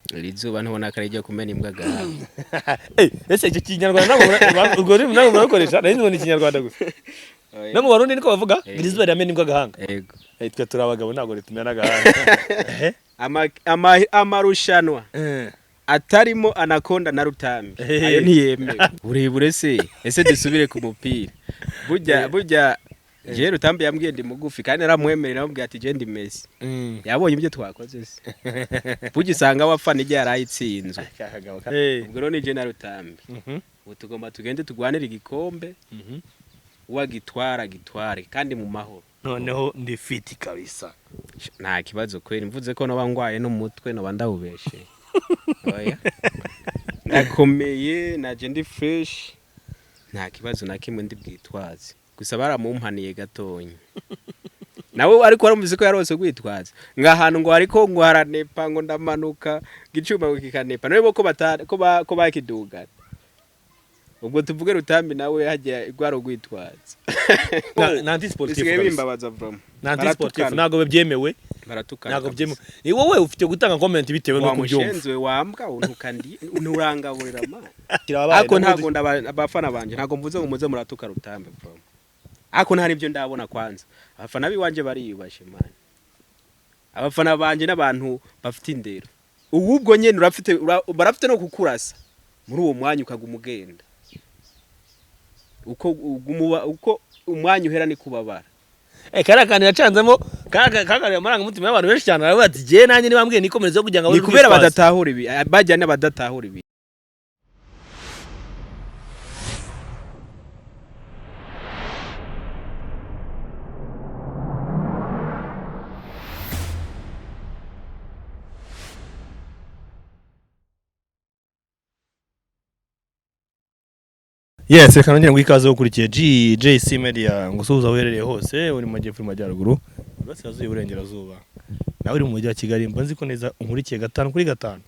Rizuba ntubona karejya kumena imbwa gahanga. Ese icyo kinyarwanda ntabwo ubwo rero ntabwo murakoresha nari nzi ikinyarwanda gusa. No mu Barundi niko bavuga rizuba riramena imbwa gahanga. Yego. Twe turabagabo ntabwo ritumena gahanga. Amarushanwa atarimo Anaconda na Rutambi ayo ntiyemewe. Burebure se ese dusubire ku mupira. Burya je Rutambi yambwiye ndi mugufi kandi naramwemerera amubwiye ati je ndi Messi. Yabonye ibyo twakoze se. Burya usanga wafana igihe yarayitsinze. Ubwo rero nije na Rutambi. Ubu tugomba tugende tugwanira igikombe. Gitware kandi mu mahoro. Noneho ndi fit kabisa. Nta kibazo kweri mvuze ko noba ngwaye no mutwe no bandawubeshe. Oya. Nakomeye naje ndi fresh. Nta kibazo nakimwe ndi bwitwaze. Gusa baramumpaniye gatonyi. Nawe ariko waramuze ko yarose gwitwaza. Ngahantu ngo ariko ngo haranepa ngo ndamanuka gicuma kikanepa. Nawe ko bakiduga. Ubwo tuvuge Rutambi nawe hajya igwaro gwitwaza. Nanti sportif. Bimbabaza from. Nanti sportif nago byemewe. Baratukana. Nago byemewe. Ni wowe ufite gutanga comment bitewe no kubyumva. Wamushenze wambwa untukandi unurangaburira man. Ako ntago abafana banje ntago mvuze ngo muze muratuka Rutambi from. Ako ntari byo ndabona kwanza. Abafana biwanje bariyubashe man. Abafana banje n'abantu bafite indero. Ubwo nyene barafite no kukurasa. Muri uwo mwanya ukagumugenda. Uko umwanya uhera ni kubabara. Karakani yacanzemo kakari amaranga mutima y'abantu benshi cyane aravuga ati je nanjye nibambwiye nikomereze kugira ngo ni kubera badatahura ibi bajyane badatahura ibi. Yes, reka nongere ngwikaze ukurikiye GJC Media ngusuhuza werereye hose uri mu majyepfo y'amajyaruguru burasirazuba y'uburengerazuba nawe uri mu mujyi wa Kigali mbanzi ko neza unkurikiye 5 kuri 5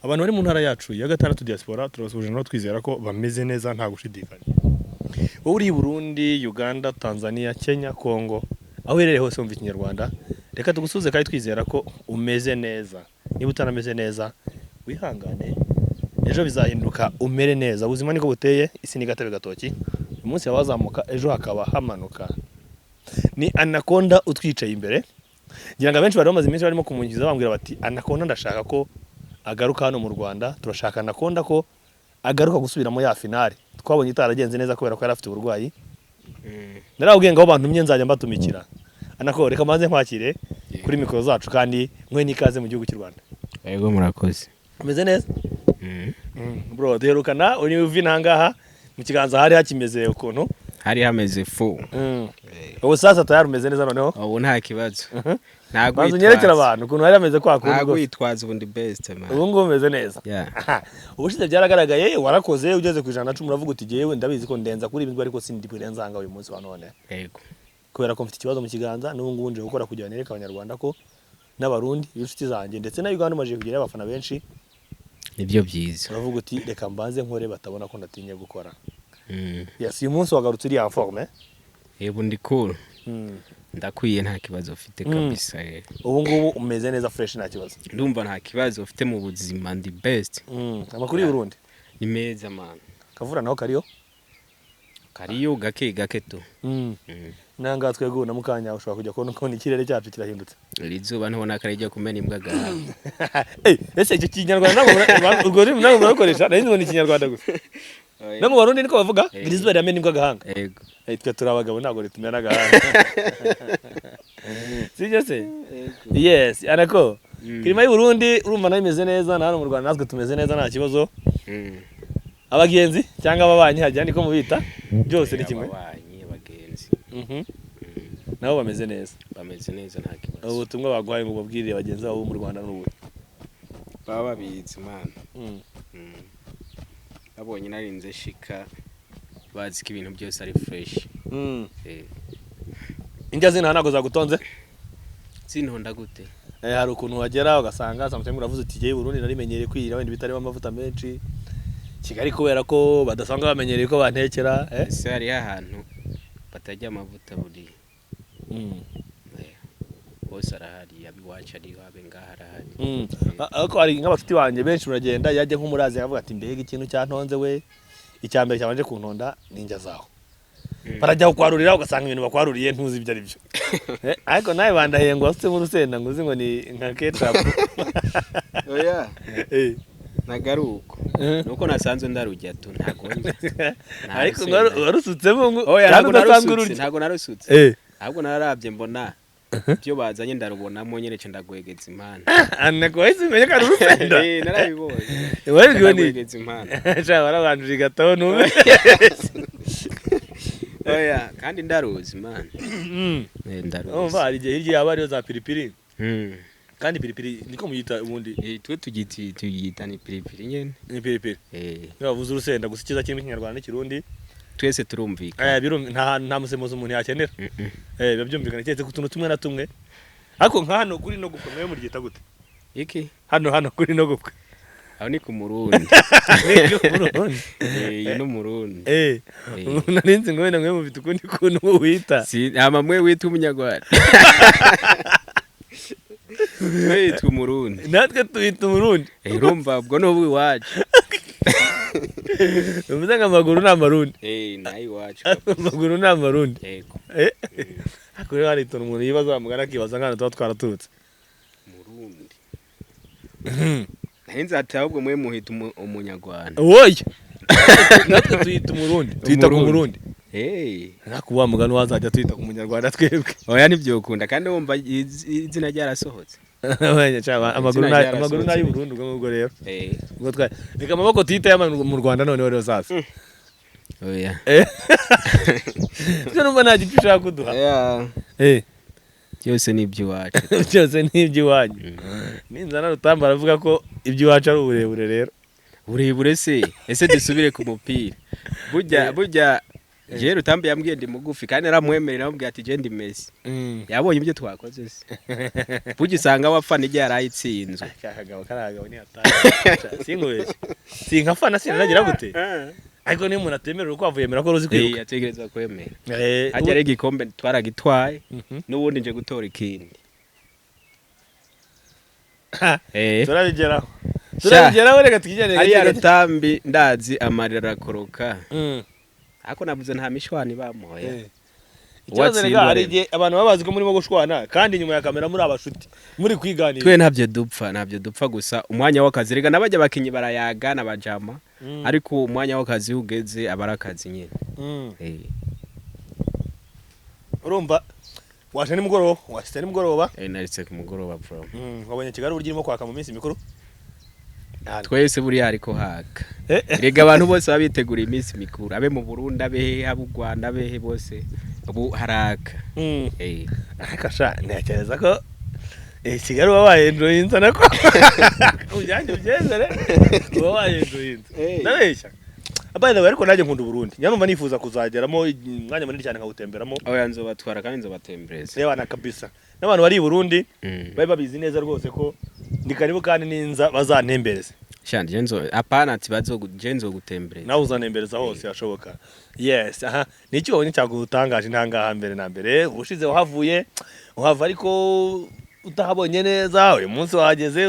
abantu bari mu ntara yacu ya 6 diaspora turabasubije no twizera ko bameze neza nta gushidikanya wowe uri Burundi Uganda Tanzania Kenya Congo aho werereye hose umva ikinyarwanda reka tugusuze kandi twizera ko umeze neza niba utanameze neza wihangane ejo bizahinduka umere neza ubuzima niko buteye isi ni gatebe gatoki umunsi yabazamuka ejo hakaba hamanuka ni Anaconda utwicaye imbere ngira ngo benshi bari bamaze iminsi barimo kumungiza bambwira bati Anaconda ndashaka ko agaruka hano mu Rwanda turashaka Anaconda ko agaruka gusubira mu ya finale twabonye itaragenze neza kubera ko yari afite uburwayi narawubwiye ngo abantu mye nzajya mbatumikira Anaconda reka manze nkwakire kuri mikoro zacu kandi mwe nikaze mu gihugu cy'u Rwanda. Yego murakoze. Umeze neza? Bro, duherukana uri uvi nangaha mu kiganza hari hakimeze ukuntu hari hameze fu. Ubu sasa tayari umeze neza noneho? Ubu nta kibazo. Ntago Banzu nyerekera abantu ukuntu hari hameze kwa kundi. Ntago yitwaza ubundi best man. Ubu ngo umeze neza. Yeah. Ubushize byaragaragaye warakoze ugeze ku 110 uravuga uti jewe ndabizi ko ndenza kuri ibintu ariko sindi bwirenzanga uyu munsi wa none. Yego. Kubera ko mfite ikibazo mu kiganza n'ubu ngubu nje gukora kugira nereka abanyarwanda ko n'abarundi inshuti zanjye ndetse na Uganda maje kugira abafana benshi nibyo byiza. Uravuga uti reka mbanze nkore batabona ko ndatinye gukora. Yes, uyu munsi wagarutse uri en forme. Yego ndi cool. Ndakwiye nta kibazo ufite kabisa. Ubu ngubu umeze neza fresh nta kibazo. Ndumva nta kibazo ufite mu buzima ndi best. Amakuru y'Urundi ni meza man. Kavura naho kariyo? Kariyo gake to. Nanga twego na mukanya ushobora kujya kubona ikirere cyacu kirahindutse. Rizuba ntubona karejya kumena imbwa gahanga. Ese icyo kinyarwanda ntabwo ubwo rero ntabwo murakoresha nari nzi ikinyarwanda gusa. No mu Barundi niko bavuga rizuba riramena imbwa gahanga. Yego. Twe turabagabo ntabwo ritumena gahanga. Sije se? Yes, Anako. Kirima y'u Burundi urumva nayo imeze neza na hano mu Rwanda natwe tumeze neza nta kibazo. Abagenzi cyangwa ababanyi hajya niko mubita byose ni kimwe. Nabo bameze neza. Bameze neza nta kibazo. Ubutumwa bagwaye ngo babwirire bagenzi babo mu Rwanda n'ubu. Baba babitse man. Abonye narinze shika bazi ko ibintu byose ari fresh. Injya zina ntago zagutonze? Sintonda gute? Hari ukuntu wagera ugasanga sometimes uravuze uti je Burundi narimenyereye kwira wenda bitareba amavuta menshi. Kigali kubera ko badasanga bamenyereye ko bantekera ese hari ahantu batajya amavuta buri bose arahari abiwacu ari wabe ngaha arahari ariko hari nk'abafite banje benshi uragenda yajye nk'umurazi akavuga ati mbega ikintu cyantonze we icyambere cyabanje kuntonda ninjya zaho barajya kukwarurira ugasanga ibintu bakwaruriye ntuzi ibyo ari byo ariko nawe bandahengwa wasutse mu rusenda ngo uzi ngo ni nka ketchup oya nagaruko nuko nasanzwe ndarujya tu ntagonje ariko warusutsemo ngo oya ntago narusutse ahubwo nararabye mbona byo bazanye ndarubonamo nyene cyo ndagwegeza impana anako wese menye ka rusenda narabibonye wari ni ndagwegeza impana cha barabanjije gataho numwe oya kandi ndaruzi man ndaruzi umva ari je hirya yaba ariyo za pilipili kandi pilipili niko muyita ubundi twe tugita ni pilipili nyene ni pilipili yavuze urusenda gusikiza kimwe kinyarwanda n'ikirundi twese turumvika nta musemuzi umuntu yakenera biba byumvikana cyetse ku tuntu tumwe na tumwe ariko nka hano kuri no gupfa mwe muri gita gute iki hano kuri no gupfa aho ni ku murundi no murundi narinzi ngo wenda mwe mu bitukundi kuntu wita si mwe wita umunyarwanda twita umurundi natwe twita umurundi urumva ubwo n'ubu iwacu umeze nk'amaguru n'amarundi nayo iwacu amaguru n'amarundi yego hakuri hari ituntu umuntu yibaza bamugana akibaza nk'ahantu tuba twaraturutse umurundi nahinze ati ahubwo mwe muhita umunyarwanda oya natwe tuyita umurundi tuyita ku murundi nakuba mugana wazajya tuyita ku munyarwanda twebwe oya ntibyokunda kandi wumva izina ryarasohotse amaguru nayo Burundi ubwo rero ubwo twa reka amaboko tuyita mu Rwanda none rero sasa oya cyo numva nta gice ushaka kuduha byose ni iby'iwacu byose ni iby'iwanyu ninzana Rutambi aravuga ko iby'iwacu ari uburebure rero uburebure se ese dusubire ku mupira burya je Rutambi yambwiye ndi mugufi kandi aramwemerera amubwiye ati je ndi Messi yabonye ibyo twakoze se burya usanga wafana igihe yarayitsinzwe karagabo ni atari singubeshye sinkafana sinagira gute ariko ni umuntu atemerera uko avuyemera ko ruzi kwiruka yategereza kwemera hajya ari igikombe twaragitwaye n'ubundi nje gutora ikindi turabigeraho reka tukijyane ari Rutambi ndazi amarira akoroka ako navuze nta mishwani bamoya ikibazo rega hari igihe abantu babazi ko murimo gushwana kandi nyuma ya kamera muri abashuti muri kwiganira twe ntabyo dupfa gusa umwanya w'akazi rega nabajya bakinyi barayagana bajama ariko umwanya w'akazi ugeze abarakazi nyine urumva waje ni mugoroba wasite ni mugoroba naritse ku mugoroba bro wabonye Kigali buryo irimo kwaka mu minsi mikuru twese buri ariko haka rega abantu bose babitegura iminsi mikuru abe mu Burundi abe abo Rwanda abe bose ubu haraka akasha ntekereza ko Kigali wabaye enjoyinza nako ujyanye byezere wabaye enjoyinza nabeshya abana ariko naje nkunda Burundi nyamva nifuza kuzageramo mwanya munini cyane nkawutemberamo oya nzobatwara kandi nzobatembereza yewe na kabisa n'abantu bari i Burundi bari babizi neza rwose ko ndi karibu kandi ninza bazantembereza shandi jenzo apana ati bazogenzo gutembereza nawe uzantembereza hose yashoboka yes niki wabonye cyagutangaje ntanga mbere na mbere ubushize uhava ariko utahabonye neza uyu munsi wahageze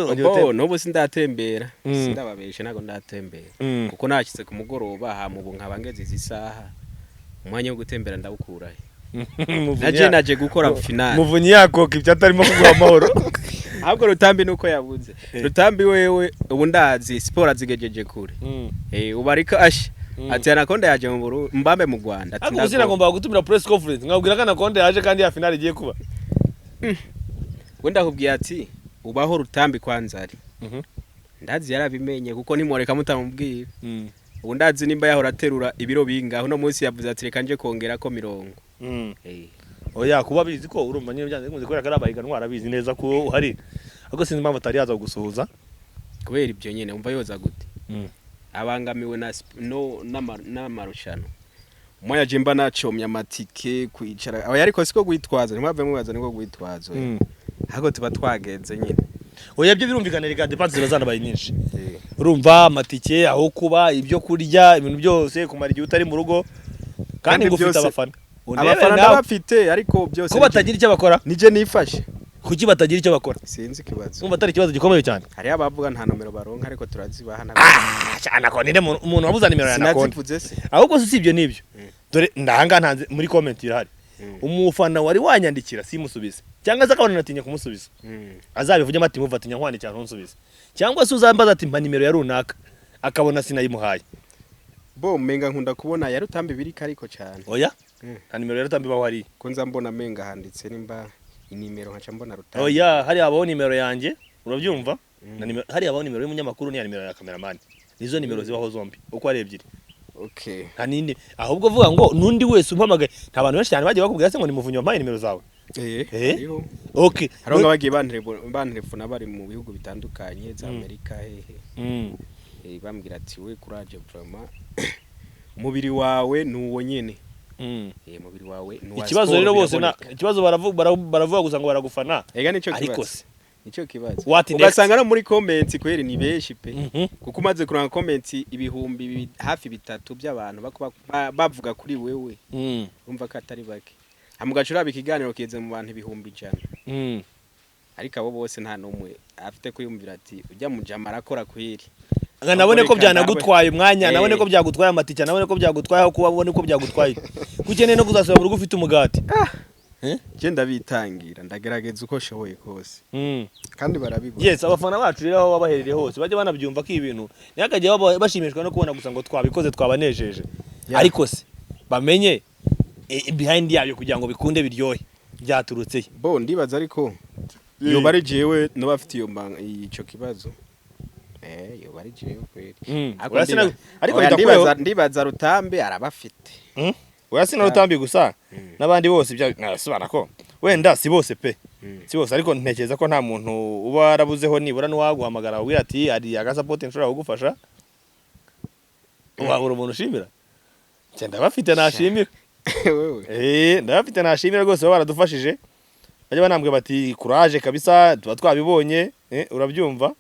n'ubu sindatembera sindababeshe nago ndatembera kuko nakize ku mugoroba hamubu nkabangeze izisaha umwanya wo gutembera ndawukurahe naje gukora finale muvunyi yakoka ibyo atarimo kuguha amahoro ahubwo Rutambi nuko yabuze Rutambi wewe ubu ndazi sport azigejeje kure ubarika ashi ati Anaconda yaje mu Burundi mbambe mu Rwanda ati ndagomba ngomba gutumira press conference ngabwira ko Anaconda yaje kandi ya finale igiye kuba wenda kubwiye ati ubaho Rutambi kwanzari ndazi yarabimenye kuko nimoreka mutamubwira ubu ndazi nimba yahora aterura ibiro bingaho no munsi yavuze ati reka nje kongera ko 40 oya kuba bizi ko urumva nyine byanze muzi ko yakarabahiganwa arabizi neza ko uhari ariko sinzi impamvu atari yaza gusuhuza kubera ibyo nyene umva yoza gute abangamiwe n'amarushano umwe jimba nacomya amatike kwicara aba yariko siko gwitwaza ntimwave mubaza niko gwitwazo ahubwo tuba twagenze nyine oya byo birumvikana rega depense zibazanabaye nyinshi urumva amatike aho kuba ibyo kurya ibintu byose kumara igihe utari mu rugo kandi ngufite abafana ndabafite ariko byose ko batagira icyo bakora nije nifashe kuki batagira icyo bakora sinzi kibazo umva atari ikibazo gikomeye cyane hari abavuga nta nomero baronka ariko turazibahana cyane ko ninde umuntu wabuza nimero ya Anaconda ahubwo si ibyo nibyo dore ndahanga ntanze muri comment irahari umufana wari wanyandikira simusubize cyangwa se akabona natinya kumusubiza azabivuge mati muvatinya nkwandikira ntunsubize cyangwa se uzambaza ati mpa nimero ya runaka akabona sinayimuhaye bo menga nkunda kubona ya Rutambi biri kariko cyane oya nta nimero ya Rutambi baho hari ko nza mbona menga handitse nimba inimero nkaca mbona Rutambi oya hari abaho nimero yanjye urabyumva na nimero hari abaho nimero y'umunyamakuru ni nimero ya cameraman nizo nimero zibaho zombi uko ari ebyiri okay kanini ahubwo vuga ngo nundi wese umpamagaye nta bantu benshi cyane bagiye bakubwira se ngo ni muvunyi wampaye nimero zawe okay haronga bagiye bantelefona bari mu bihugu bitandukanye za Amerika bambwira ati we courage vraiment umubiri wawe nuwo nyene umubiri wawe nuwa ikibazo rero bose na ikibazo baravuga gusa ngo baragufana ega nico ariko kibazo nico kibazo ugasanga no muri comments kweri ni beshi pe kuko umaze kuranga comments ibihumbi hafi bitatu by'abantu bavuga kuri wewe umva ko atari bake amugacura bikiganiro kize mu bantu ibihumbi 100 ariko abo bose nta numwe afite kuyumvira ati ujya mu jama arakora kweri nabone ko byanagutwaye umwanya nabone ko byagutwaye amatike nabone ko byagutwaye aho kuba bone ko byagutwaye kukeneye no kuzasubira mu rugo ufite umugati genda bitangira ndagerageza uko shoboye kose kandi barabigura yes abafana bacu rero aho babaherereye hose bajye banabyumva ko ibintu ntihakajye bashimishwa no kubona gusa ngo twabikoze twabanejeje ariko se bamenye behind yabyo kugira ngo bikunde biryohe byaturutse bo ndibaza ariko yo bari jewe no bafite ico kibazo yo bari jewe kweri ariko ndibaza Rutambi arabafite oya sina Rutambi gusa nabandi bose byasubana ko wenda si bose pe si bose ariko ntekereza ko nta muntu uba arabuzeho nibura n'uwaguhamagara ubwira ati ari agasupport nshobora kugufasha wabura umuntu ushimira cyenda bafite nashimira wewe ndabafite nashimira rwose baradufashije bajya banambwe bati courage kabisa tuba twabibonye urabyumva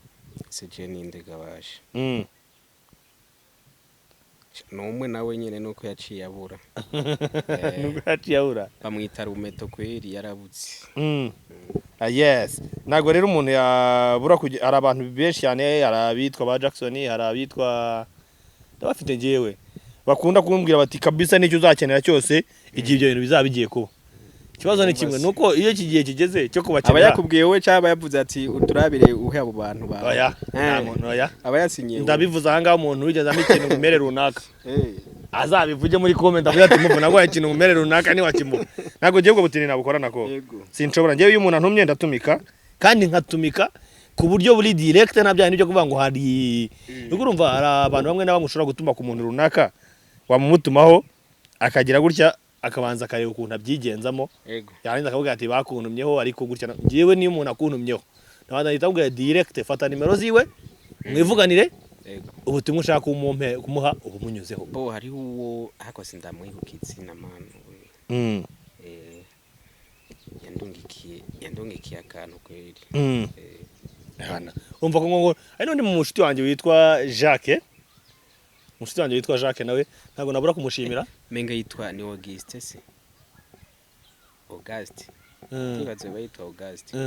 seje nindega baje numwe nawe nyene nuko yaciye abura nuko yaciye abura bamwita rumeto kweri yarabutse yes nago rero umuntu yabura ari abantu benshi cyane arabitwa ba Jackson arabitwa ndabafite ngewe bakunda kumbwira bati kabisa nicyo uzakenera cyose igihe ibyo bintu bizabigiye kuba ikibazo ni kimwe nuko iyo kigiye kigeze cyo kubakenera abayakubwiye we cyaba yavuze ati uturabire uhe abo bantu bawe oya nta muntu oya abayasinyiye ndabivuza hanga umuntu wigeze amikintu ngumere runaka azabivuge muri comment avuga ati muvuna ngo yakintu ngumere runaka ni wakimu nago giye bwo butini nabukorana ko sinshobora ngiye uyu muntu antumye ndatumika kandi nkatumika ku buryo buri direct nabya n'ibyo kuvuga ngo hari urumva hari abantu bamwe na bamwe ushobora gutuma ku muntu runaka wamumutumaho akagira gutya akabanza kareba ukuntu abyigenzamo yarangiza akavuga ati bakuntumyeho ariko gutya ngiyewe niyo umuntu akuntumyeho nabanda nditavuga direct fata nimero ziwe mwivuganire ubutumwa ushaka kumuha ubumunyuzeho bo hari uwo hako sindamwihukitsi na manu yandungikiye akantu kweri umva ko ngo ari n'undi mu mushuti wanjye witwa Jacques mushuti wanjye witwa Jacques nawe ntago nabura kumushimira menga yitwa ni Auguste se Auguste kibazo bayitwa Auguste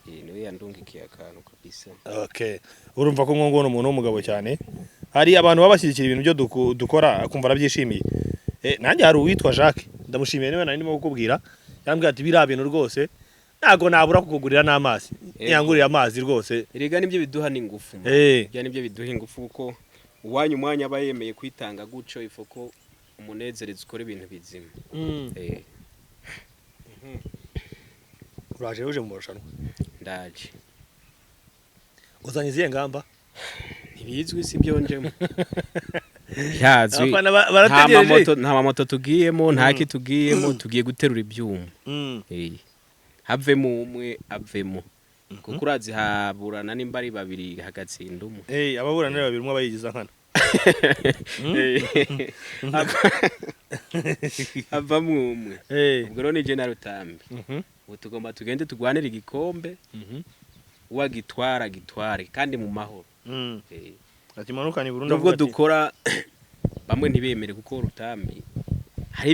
niwe yandungikiye akantu kabisa okay urumva ko ngo umuntu w'umugabo cyane hari abantu babashyigikira ibintu byo dukora akumva arabyishimiye nanjye hari uwitwa Jacques ndamushimiye niwe nari ndimo kukubwira yambwiye ati bira bintu rwose ntago nabura kukugurira n'amazi yangurira amazi rwose erega nibyo biduha n'ingufu ya nibyo biduha ingufu uko uwanyu mwanya abayemeye kwitanga guco ifoko umunezereza ukora ibintu bizima uraje uje mu marushanwa ndaje uzanye izihe ngamba ntibizwi si byonjemo yazwi nta mamoto tugiyemo nta ki tugiyemo tugiye guterura ibyuma havemo umwe avemo kuko urazi haburana nimba ari babiri hagatsinda umwe ababurana ari babiri umwe abayigiza nkana avamo umwe ubwo rero ni je Rutambi ubu tugomba tugende tugwanira igikombe uwagitwara gitware kandi mu mahoro atimanukanye Burundi ubwo dukora bamwe ntibemere kuko Rutambi hari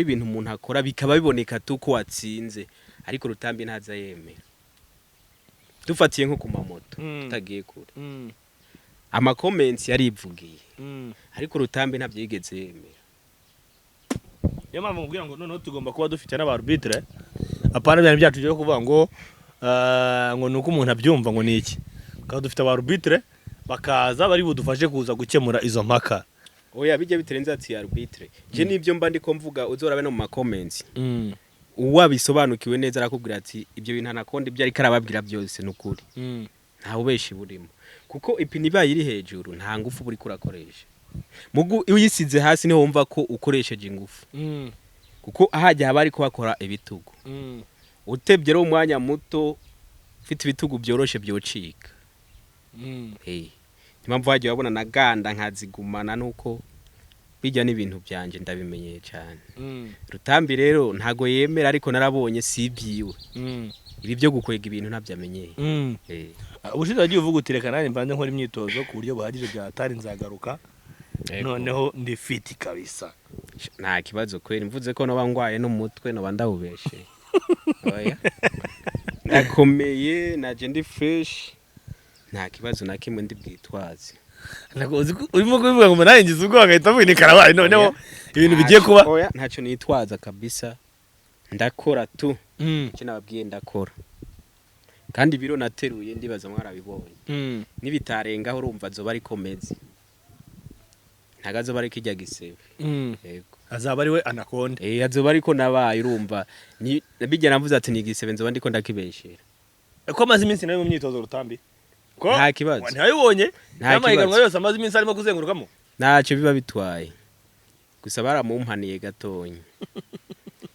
ibintu umuntu akora bikaba biboneka tuko watsinze ariko Rutambi ntaza yemera dufatiye nko ku mamoto tutagiye kure ama comments yarivugiye ariko Rutambi ntabyo yigeze yemera. Yo mpamvu mubwira ngo noneho tugomba kuba dufite n'abarbitre apana byane byacu byo kuvuga ngo nuko umuntu abyumva ngo niki kandi dufite abarbitre bakaza bari budufashe kuza gukemura izo mpaka. Oya bijye biterenze ati arbitre je nibyo mba ndiko mvuga uzorabe no mu comments uwabisobanukiwe neza arakubwira ati ibyo bintu Anaconda ibyo ari karababwira byose nukuri nta ubeshi burimo kuko ipini baye iri hejuru nta ngufu buri kurakoresha mugu uyisize hasi niho wumva ko ukoresheje ingufu kuko ahajya haba ari ko bakora ibitugu utebye ro umwanya muto ufite ibitugu byoroshe byocika impamvu wagiye wabona naganda nkazigumana nuko bijya n'ibintu byanje ndabimenyeye cyane. Rutambi rero ntago yemera ariko narabonye sibyiwe ibi byo gukwega ibintu ntabyamenyeye. Ubushize wagiye uvuga utireka nanjye mbanze nkora imyitozo ku buryo buhagije bya atari nzagaruka noneho ndi fit kabisa. Nta kibazo kweri mvuze ko noba ngwaye no mutwe no bandawubeshe. Oya nakomeye naje ndi fresh nta kibazo na kimwe ndi bwitwaze. Nakoze urimo kubivuga ngo naringize ubwo agahita avuga ni karabaye noneho ibintu bigiye kuba. Oya ntacyo nitwaza kabisa ndakora tu cyo nababwiye ndakora kandi biro nateruye ndibaza mwarabibonye nibitarengaho urumva zo bari komezi ntagazo bari kijya gisebe yego azaba ari we Anaconda azoba ariko nabaye urumva ni bijya navuze ati ni gisebe nzoba ndiko ndakibeshera ko amaze iminsi nayo mu myitozo Rutambi ko nta kibazo ntayibonye n'amahiganwa yose amaze iminsi arimo kuzengurukamo ntacyo biba bitwaye gusa baramumpaniye gatonye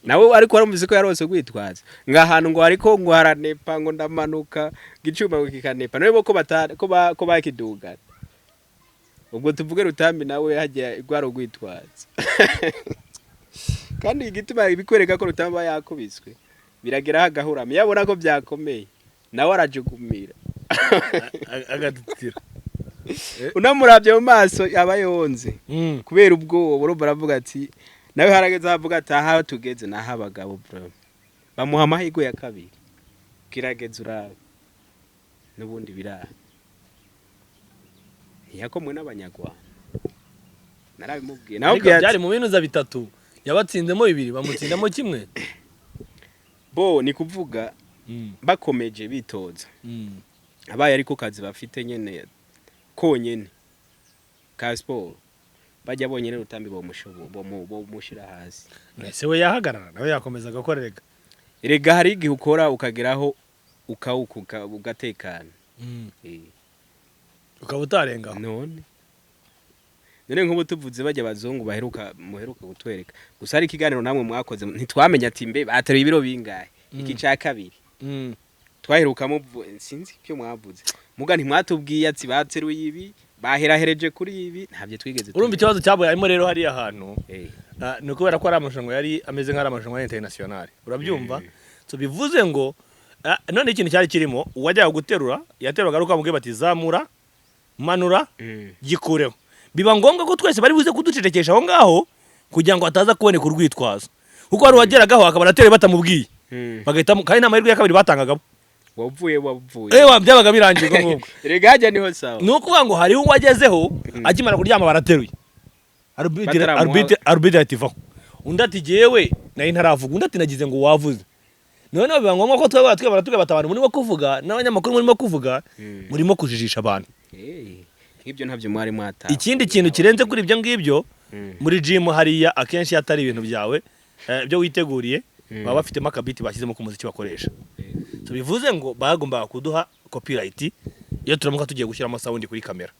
nawe ariko warumvise ko yarose gwitwaza ngahantu ngo ariko ngo haranepa ngo ndamanuka gicuma ngo kikanepa nawe ko bakiduga ubwo tuvuge Rutambi nawe hajya igwaro gwitwaza kandi igituma ibikwereka ko Rutambi yakubiswe biragera hagahurama yabona ko byakomeye nawe arajugumira agadutira unamuravye mu maso yabayonze kubera ubwo urumva aravuga ati nawe harageze avuga ati aha tugeze naho abagabo bro bamuha amahirwe ya kabiri kirageze urabe nubundi biraha yakomwe n'abanyarwanda narabimubwiye naho byari mu binuza bitatu yabatsinzemo bibiri bamutsindamo kimwe bo ni kuvuga bakomeje bitoza abaye ariko kazi bafite nyene konyene ka sport bajya bonyene Rutambi bo mushira hasi nese we yahagarara nawe yakomeza gakorerega erega hari igihe ukora ukageraho ukawukuka ugatekana ukabutarenga none nk'ubu tuvuze bajya bazungu muheruka gutwereka gusa ari ikiganiro namwe mwakoze ntitwamenya ati mbe bateruye ibiro bingahe iki ca kabiri twaherukamo sinzi cyo mwavuze muga ntimwatubwiye ati bateruye ibi baherahereje kuri ibi ntabyo twigeze urumva ikibazo cyaboye arimo rero hari ahantu no kubera ko ari amashango yari ameze nk'ari amashango international urabyumva so bivuze ngo none ikintu cyari kirimo uwajya guterura yateruraga ari ukamubwiye bati zamura manura gikureho biba ngombwa ko twese bari buze kuducecekesha aho ngaho kugira ngo ataza kuboneka urwitwazo kuko ari wageragaho akaba atereye batamubwiye bagahita kandi n'amahirwe ya kabiri batangagamo wavuye byabaga birangirwa nk'ubwo erega hajya niho sawa nuko kuvuga ngo hariho wagezeho akimara kuryama barateruye arbitre ativaho undi ati jewe nari ntaravuga undi ati nagize ngo wavuze none biba ngombwa ko twebwe batabana murimo kuvuga n'abanyamakuru murimo kuvuga murimo kujijisha abantu ibyo ntabyo mwari mwata ikindi kintu kirenze kuri ibyo ngibyo muri gym hariya akenshi atari ibintu byawe byo witeguriye baba bafitemo akabiti bashyizemo ku muziki bakoresha so bivuze ngo bagomba kuduha copyright iyo turamuka tugiye gushyiramo sound kuri kamera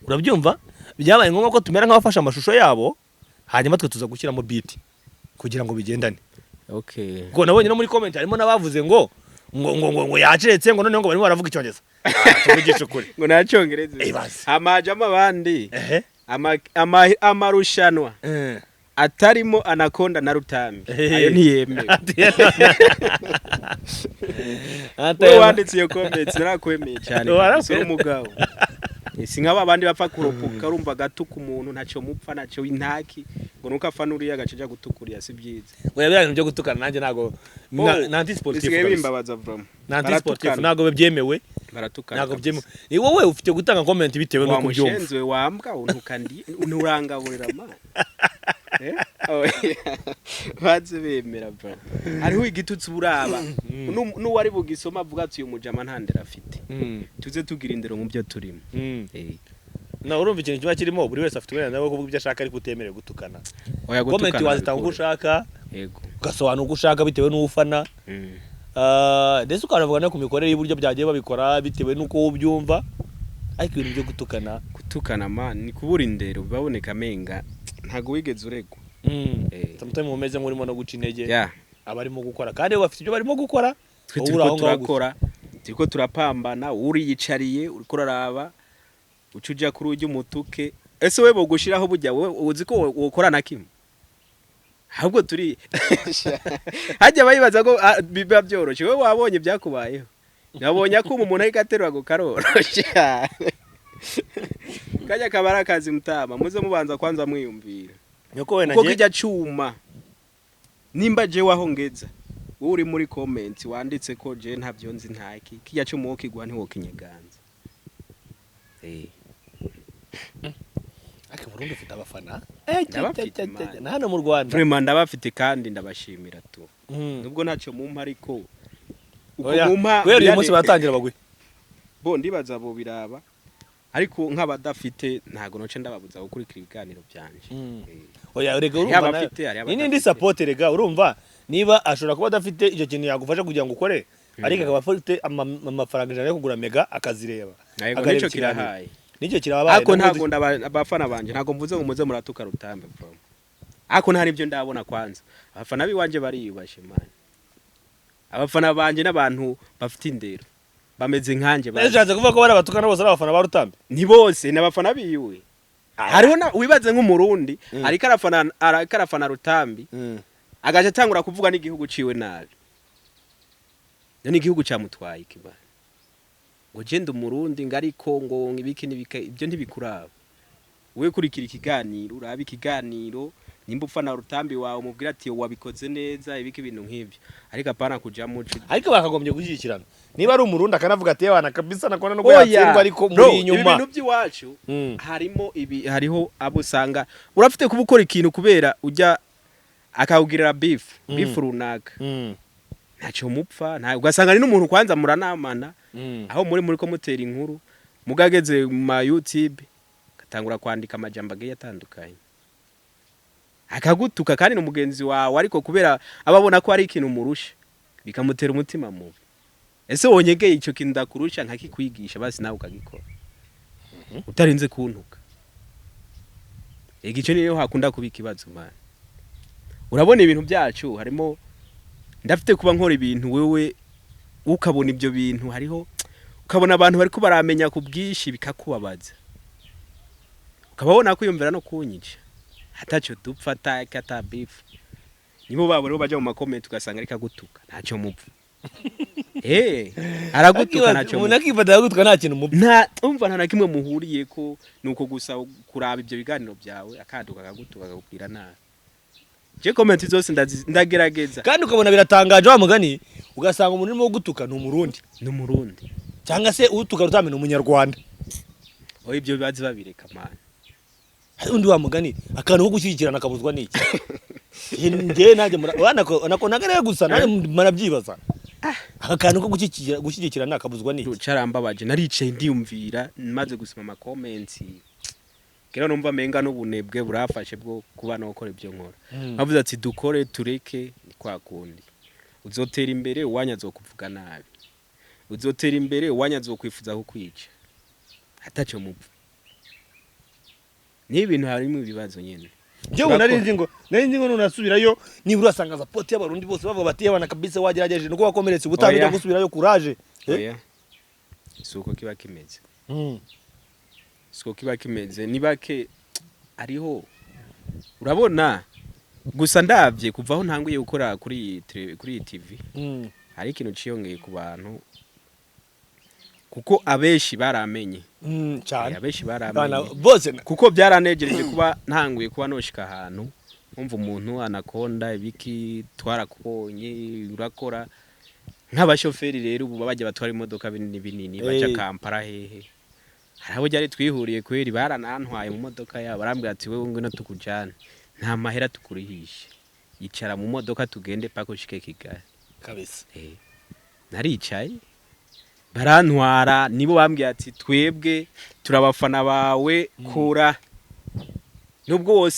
urabyumva byabaye ngombwa ko tumera nk'abafasha amashusho yabo hanyuma twe tuza gushyiramo beat kugira ngo bigendane ko nabonye no muri comment harimo nabavuze ngo yacetse ngo noneho ngo barimo baravuga icyongereza tuvugisha ukuri ngo nacyongereza amajama abandi amarushanwa atarimo Anaconda na Rutambi ayo ntiyemewe we wanditse iyo comments narakwemeye cyane so umugabo si nk'aba bandi bapfa kuropoka urumva gatuka umuntu ntacyo mupfa ntacyo intaki ngo nuko afana uriya gacija gutukuriya si byiza oya bya bintu byo gutukana nanjye nago nanti sportif bisigaye bimbabaza vraiment nanti sportif nago byemewe baratukana nago byemewe ni wowe ufite gutanga comment bitewe no kubyumva wamushenze wambwa untukandi unurangaburira man baze bemera bra hariho igitutsi buraba n'uwari bugisoma avuga ati uyu mujama ntandera afite tuze tugira indero mu byo turimo na urumva ikintu kiba kirimo buri wese afite uburenganzira bwo kuvuga ibyo ashaka ariko utemerewe gutukana comment wazitanga uko ushaka yego ugasobanura uko ushaka bitewe n'ufana ndetse ukanavuga no ku mikorere y'uburyo byagiye babikora bitewe n'uko ubyumva ariko ibintu byo gutukana man ni kubura indero baboneka menga ntago wigeze uregwa sometimes mumeze nk'urimo no guca intege abarimo gukora kandi bafite ibyo barimo gukora twe turakora turiko turapambana uri yicariye uriko raraba ucuja kuri ujye umutuke ese we bogushiraho bujya we uzi ko ukora na kimwe ahubwo turi hajya bayibaza ko biba byoroshe we wabonye byakubayeho nabonye ko umuntu ari gaterwa go karoroshe kajya kabara kazi mutama muze mubanza kwanza mwiyumvira kuko kijya cuma nimba je wahongeza uri muri comment wanditse ko je ntavyo nzi ntaki kijya cuma okigwa ntiwo kinyeganza ake Burundi ufite abafana na hano mu Rwanda vraiment ndabafite kandi ndabashimira tu nubwo ntacyo mumpa ariko mumpa kwera uyu munsi batangira bagwe bo ndibaza bo biraba ariko nk'abadafite ntago noce ndababuza gukurikira ibiganiro byanje oya urega urumva n'indi support rega urumva niba ashobora kuba adafite icyo kintu yagufasha kugira ngo ukore ariko akaba afite amafaranga ijana yo kugura mega akazireba nicyo kirahaye nicyo kirabaye ako ntago abafana banje ntago mvuze ngo muze muratuka Rutambi bro ako ntari ibyo ndabona kwanza abafana biwanje bariyubashe man abafana banje n'abantu bafite indero bameze nkanje baje kuvuga ko bari abatukana bose n'abafana ba Rutambi ni bose n'abafana biwe hariho wibaze nk'umurundi ariko arafana Rutambi agaje atangura kuvuga n'igihugu ciwe nabi ni igihugu cyamutwaye kiba ngo genda umurundi ngari Kongo ngibiki ibyo ntibikuraba we kurikira ikiganiro urabe ikiganiro nimba ufana Rutambi wawe umubwira ati wabikoze neza ibiki ibintu nk'ibyo ariko apana kuja muci ariko bakagombye gushyikirana niba ari umurundi akanavuga ati yana kabisa nakona no yatsindwa ariko muri inyuma ibintu by'iwacu hariho abo usanga urafite kuba ukora ikintu kubera ujya akawugirira beef runaka ntacyo mupfa ugasanga ari n'umuntu kwanza muranamana aho muri ko mutera inkuru mugageze mu YouTube katangura kwandika amajambo agiye atandukanye akagutuka kandi n'umugenzi wawe ariko kubera ababona ko ari ikintu murusha bikamutera umutima mubi ese wonyegeye icyo kintu ndakurusha nkakikwigisha basi nawe ukagikora utarinze kuntuka igice niyo hakunda kuba ikibazo man urabona ibintu byacu harimo ndafite kuba nkora ibintu wewe ukabona ibyo bintu hariho ukabona abantu bari ko baramenya ku bwishi bikakubabaza ukabona kwiyumvira no kunyica hatacyo dupfa kata beef nibo babo baje mu comment ugasanga ariko agutuka ntacyo mupfa aragutuka ntacyo umuntu akifata agutuka nta kintu mupfa nta umva nta nakimwe muhuriye ko nuko gusa kuraba ibyo biganiro byawe akaduka akagutuka akakubwira nabi je comment zose ndagerageza kandi ukabona biratangaje wa mugani ugasanga umuntu urimo gutuka ni umurundi cyangwa se utuka Rutambi ni umunyarwanda ibyo bibazi babireka man undi wa mugani akantu ko gushyigikirana akabuzwa n'iki nge nanjye Anaconda rero gusa nanjye marabyibaza akantu ko gushyigikirana akabuzwa n'iki carambabaje naricaye ndiyumvira maze gusoma ama comments kera numva menga n'ubunebwe burafashe bwo kuba no gukora ibyo nkora bavuze ati dukore tureke kwa kundi uzotera imbere uwanya zokuvuga nabi uzotera imbere uwanya zokwifuza kukwica atacyo mupfa ni ibintu harimo ibibazo nyene Jewe narinzi ngo nunasubirayo niba urasanga za poti y'abarundi bose bavuga bati yabana kabisa wagerageje nuko wakomeretse ubutambira gusubirayo courage suko kiba kimeze suko kiba kimeze nibake ariho urabona gusa ndavye kuvaho ntanguye gukora kuri TV hari ikintu ciyongeye ku bantu kuko abeshi baramenye cyane abeshi baramenye bose kuko byaranegereje kuba ntanguye kuba noshika ahantu umva umuntu Anaconda ibiki twarakubonye urakora nk'abashoferi rero ubu bajya batwara imodoka binini baca Kampala hehe harabo ryari twihuriye kweri baranantwaye mu modoka yabo barambwira ati wewe ngwino tukujana nta mahera tukurihishe yicara mu modoka tugende pako shike Kigali kabisa naricaye barantwara nibo bambwiye ati twebwe turabafana bawe kura nubwo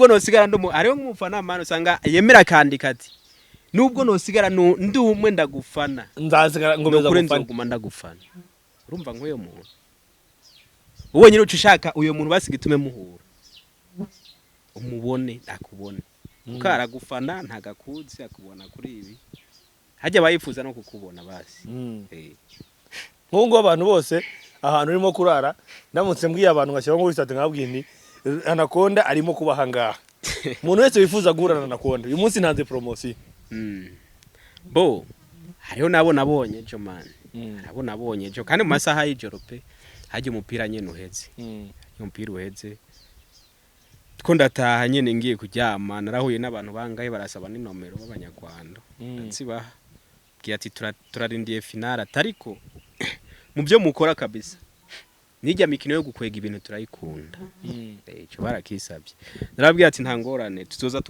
nosigara ndumu ariho nk'umufana mano usanga yemera kandika ati nubwo nosigara ndi umwe ndagufana nzazigara ngomeza gufana ndagufana urumva nk'uyo muntu uwo nyine ushaka uyo muntu basigitume muhura umubone akubone ukara gufana ntagakuzi akubona kuri ibi hajya bayifuza no kukubona basi nk'ubwo abantu bose ahantu urimo kurara ndamutse mbwiye abantu ngashyiraho ngo wisate nkabwiye nti Anaconda arimo kubaha ngaha umuntu wese wifuza guhurana na Anaconda uyu munsi ntanze promotion bo hariho nabo nabonye ejo man nabo nabonye ejo kandi mu masaha y'ijoro pe hajye umupira nyene uheze umupira uheze two ndataha nyene ngiye kuryama narahuye n'abantu bangaye barasaba n'inomero b'abanyarwanda nsibaha giye ati turarindiye finale atariko mu byo mukora kabisa nijya mikino yo gukwega ibintu turayikunda cyo barakisabye narabwiye ati ntangorane tuzoza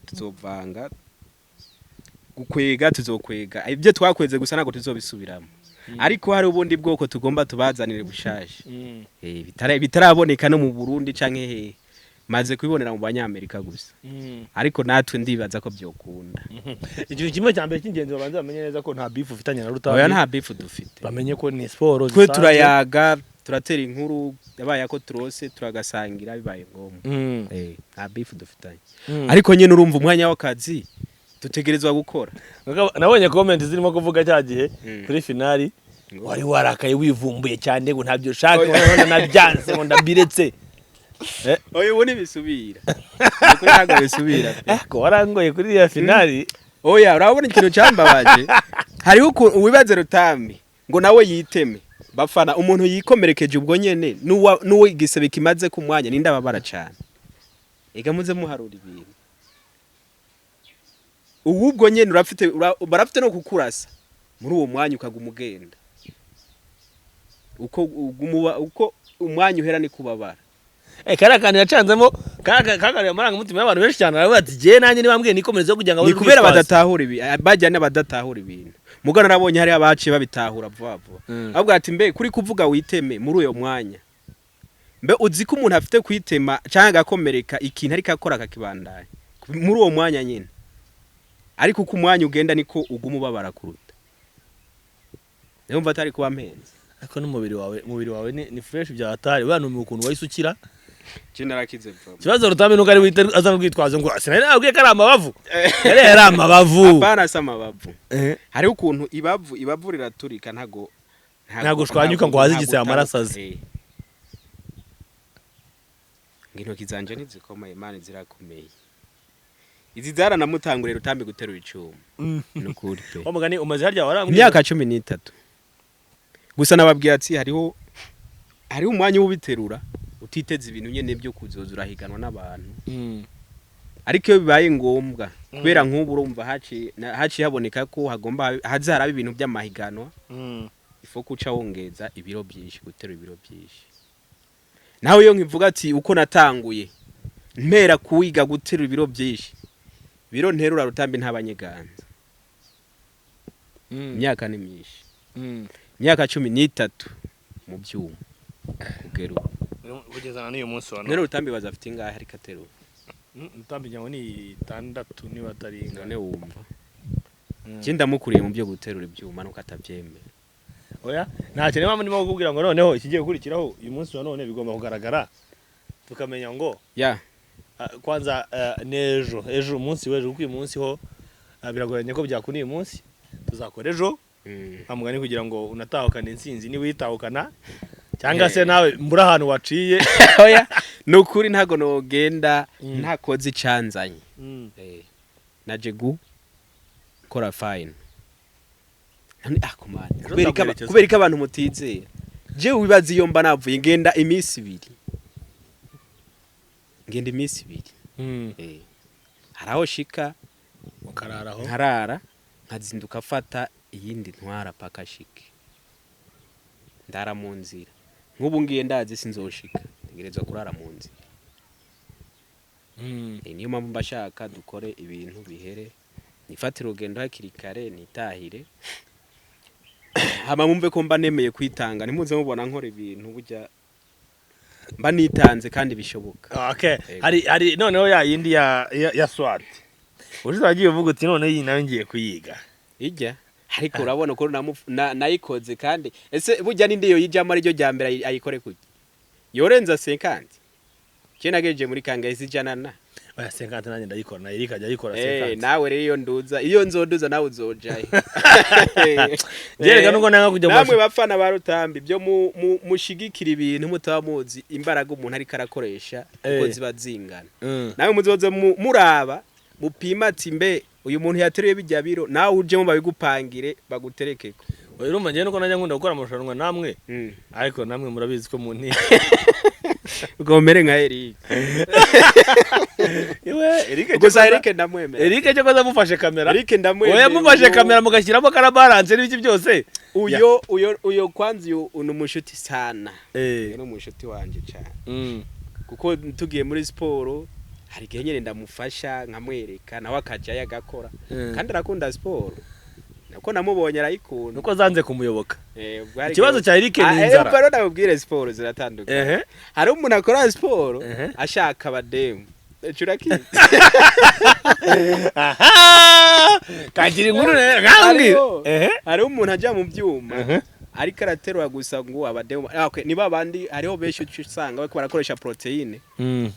tuzovanga gukwega tuzokwega ibyo twakweze gusa nago tuzobisubiramo ariko hari ubundi bwoko tugomba tubazanire bushaje bitaraboneka no mu Burundi canke he maze kubibonera mu banyamerika gusa ariko natwe ndibaza ko byokunda ikintu kimwe cyambere cy'ingenzi babanze bamenye neza ko nta beef ufitanye na Rutambi oya nta beef dufite bamenye ko ni sport twe turayaga turatera inkuru yabaye ko turose turagasangira bibaye ngombwa nta beef dufitanye ariko nyine urumva umwanya w'akazi dutegerezwa gukora nabonye comment zirimo kuvuga cyagihe kuri finali wari warakaye wivumbuye cyane ngo ntabyo shaka nabyanze ngo ndabiretse oya ubone bisubira kuri ntago bisubira ko warangoye kuri ya finali oya urabona ikintu cyambabaje hariho uwibaze Rutambi ngo nawe yiteme bafana umuntu yikomerekeje ubwo nyene nuwo igisebe kimaze ku mwanya ninda babara cyane ega muze muharura ibintu ubwo nyene barafite no kukurasa muri uwo mwanya ukagumugenda uko umwanya uhera ni kubabara karakani yacanzemo kakari amaranga mutima y'abantu benshi cyane aravuga ati je nanye nibambwiye nikomereze yo kugira ngo ni kubera badatahura ibi bajyane badatahura ibintu mugana nabonye hari abaciye babitahura vuba ahubwo ati mbe kuri kuvuga witeme muri uyo mwanya mbe uzi ko umuntu afite kwitema cyangwa gakomereka ikintu ariko akora kakibandanye muri uwo mwanya nyine ariko uko umwanya ugenda niko uguma ubabara kuruta niyo mva atari kuba mpenzi ariko n'umubiri wawe ni fresh bya atari bana mu kuntu wayisukira yarakize vuba kibazo Rutambi nuko ari wite azana kwitwaza ngo sinari nabwiye ko ari amabavu yari amabavu apana sama amabavu hari ukuntu ibavu riraturika ntago shwanyuka ngo wazigise amarasazi intoki zanje ntizikoma Imana zirakomeye izi zara namutangure Rutambi guterura icuma nukuri pe umugani umaze harya warambwiye imyaka 13 gusa nababwiye ati hariho umwanya w'ubiterura utiteze ibintu nyene byo kuzozura higanwa n'abantu ariko iyo bibaye ngombwa kubera nk'ubu urumva haci haboneka ko hagomba hazaraba ibintu by'amahiganwa ifo kuca wongeza ibiro byinshi guterura ibiro byinshi naho iyo nkivuga ati uko natanguye mpera kuwiga guterura ibiro byinshi biro nterura Rutambi ntabanyeganza imyaka ni myinshi imyaka 13 mu byuma kugero kugezana n'uyu munsi wa none Rutambi bazafite ingahe ariko aterura Rutambi nyango ni 6 niba atari none wumva kinda mukuriye mu byo guterura ibyuma nuko atabyemera oya nta cyane mama ndimo kukubwira ngo noneho ikigiye gukurikiraho uyu munsi wa none bigomba kugaragara tukamenya ngo kwanza ejo umunsi wejo kuko uyu munsi ho biragoranye ko byakuni uyu munsi tuzakora ejo amugani kugira ngo unatahukane insinzi ni witahukana cyangwa se nawe mbura ahantu waciye oya nukuri ntago nogenda ntakoze icanzanye naje gukora fine akumana kubera ko abantu mutizera je wibaza iyo mba navuye ngenda iminsi 2 haraho shika ukararaho nkarara nkazinduka afata iyindi ntwara paka shike ndara mu nzira nk'ubu ngiye ndazi sinzoshika ntegerezwa kurara mu nzira niyo mpamvu mbashaka dukore ibintu bihere nifatire urugendo hakiri kare nitahire hama mumve ko mba nemeye kwitanga nimuze mubona nkora ibintu burya mba nitanze kandi bishoboka. Okay, hari noneho ya yindi ya SWAT uzagiye uvuga uti none iyi nawe ngiye kuyiga ijya ariko urabona ko nayikoze kandi ese burya ninde yo yijama ari ryo ryambere ayikore kuki yorenza 50 cyena geje muri kangayizi janana oya 50 nanjye ndayikora na Erika ajya ayikora 50 nawe rero iyo nzonduza nawe uzojaye jerega nuko nanga kujya namwe bafana ba Rutambi byo mushigikira ibintu mutamuzi imbaraga umuntu ari karakoresha uko ziba zingana nawe muzoze muraba mupima ati mbe uyu muntu yateruye bijya biro nawe uje mu babigupangire baguterekeko urumva ngiye nuko najya nkunda gukora amarushanwa namwe ariko namwe murabizi ko muntu ugomere nka Erika Erika gusa Erika ndamwemera Erika cyo koza mufashe kamera Erika ndamwemera oya mufashe kamera mugashyiramo karabalance n'ibiki byose uyo kwanzi unumushuti sana no mushuti wanje cyane kuko tugiye muri sport hari gihe nyene ndamufasha nkamwereka nawe akaja yagakora kandi arakunda sport nako namubonye arayikunda nuko zanze kumuyoboka ikibazo cya Eric ni inzara rero ndabwire sport ziratandukanye hari umuntu akora sport ashaka abademu curaki kagira inkuru ngamwe hari umuntu ajya mu byuma ariko araterwa gusa ngo abademu niba bandi hariho benshi usanga bako barakoresha proteine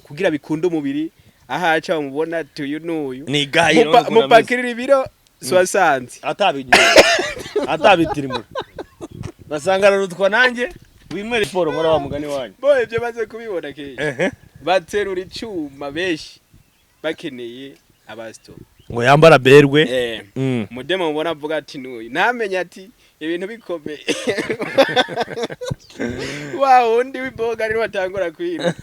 kugira bikunde umubiri ahaca umubona tuyu nuyu ni gahiro mupakirira ibiro 60 atabitirimo basanga rutwa nanjye wimere siporo nkora wa mugani wanyu boye byo baze kubibona keje baterura icuma benshi bakeneye abasto ngo yambara berwe mudema mubona avuga ati nuyu namenye ati ibintu bikomeye wow ndi wiboga ari watangura kwira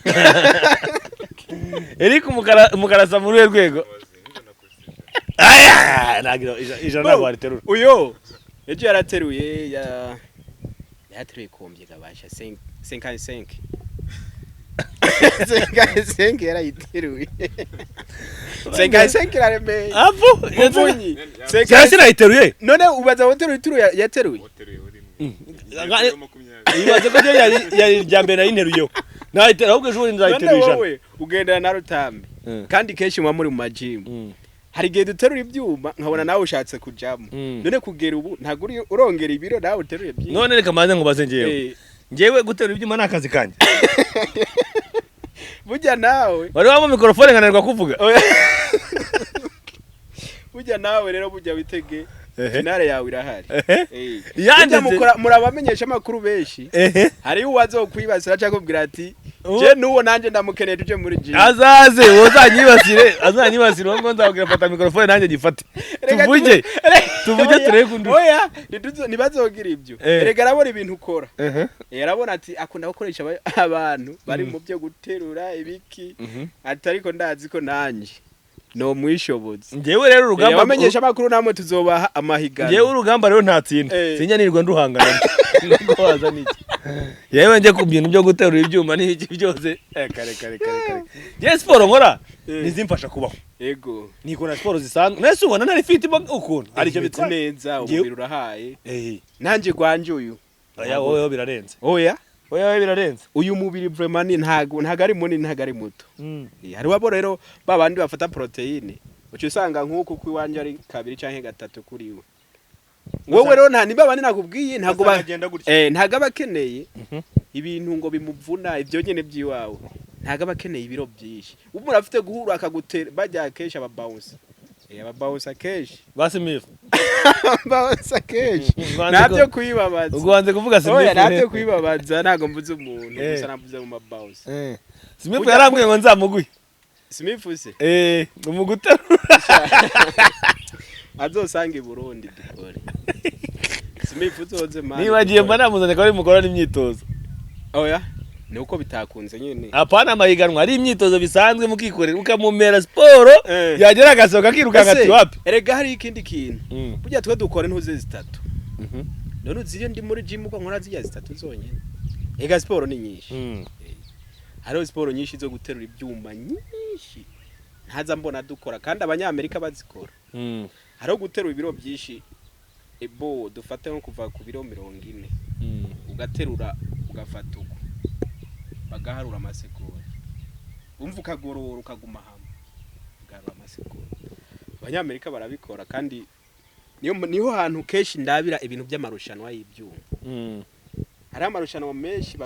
Eriko mukarasa muri rwego aya nagira ijana bariterura uyo ejo yarateruye yateruye kombye gabasha 55 55 yarayiteruye 55 yaremeye apo yatsunyi cyase nayiteruye none ubaza woteruye turu yateruye ibaze ko yari ryambere nayiteruye nayitera ahubwo ejo nzayiteruye wowe ugendana na Rutambi kandi kenshi mwa muri mu majim hari gihe duterura ibyuma nkabona nawe ushatse kujamo none kugera ubu ntago urongera ibiro nawe uteruye byinshi none reka maze ngubaze ngewe guterura ibyuma nakazi kanje burya nawe wari wamo mikrofone nkanarwa kuvuga burya nawe rero burya witege finale yawe irahari yanje murabamenyesha makuru benshi hari uwazo kwibasira cyangwa kubwira ati je nuwo nanje ndamukeneye tuje muri gym azaze azanyibasire ngo nzabwira fata mikrofone nanje gifate tuvuge tureke undi oya nibazogira ibyo erega arabona ibintu ukora arabona ati akunda gukoresha abantu bari mu byo guterura ibiki ati ariko ndazi ko nanje no mwishobozi ngewe rero urugamba bamenyesha makuru namwe tuzobaha amahigano ngewe urugamba rero ntatsinda sinyanirwa nduhangana ngo waza niki yewe nje ku bintu byo guterura ibyuma n'iki byose kare je sport nkora nizimfasha kubaho yego nikora sport zisanzwe nese ubona ntari fit ukuntu ari cyo bitwa neza umubiri urahaye nanje gwanje uyu oya wowe birarenze oya birarenze uyu mubiri vraiment ntago ari munini ntago ari muto hari wabo rero babandi bafata proteine ucyo usanga nkuko kwiwanje ari 2 canke 3 kuri we wowe rero nta niba bandi nakubwiye ntago bagenda gutya ntago abakeneye ibintu ngo bimuvuna ibyo nyene byiwawe ntago abakeneye ibiro byinshi ubu murafite guhura akagutera bajya kesha ababounce ababounce keshi basimifu bounce keshi nabyo kuyibabaza uganze kuvuga simifu oya nabyo kuyibabaza ntago mvuze umuntu gusa navuze mu mabounce simifu yarambwiye ngo nzamuguye simifu se umuguterura azosanga i Burundi dukore Smith uzoze man nibagiye mba namuzanye ko ari mukora n'imyitozo oya ni uko bitakunze nyene apana amahiganwa ari imyitozo bisanzwe mukikorera ukamumera siporo yagera agasohoka akiruka ati wapi erega hari ikindi kintu burya twe dukora intuze zitatu none uziye ndi muri gym uko nkora zijya zitatu zonyene ega siporo ni nyinshi hariho siporo nyinshi zo guterura ibyuma nyinshi ntaza mbona dukora kandi abanyamerika bazikora hariho guterura ibiro byinshi ebo dufate nko kuva ku biro 40 ugaterura ugafata uko bagaharura amasekuru umva ukagorora ukaguma hamwe ugarura amasekuru abanyamerika barabikora kandi niho hantu keshi ndabira ibintu by'amarushanwa y'ibyuma hari amarushanwa menshi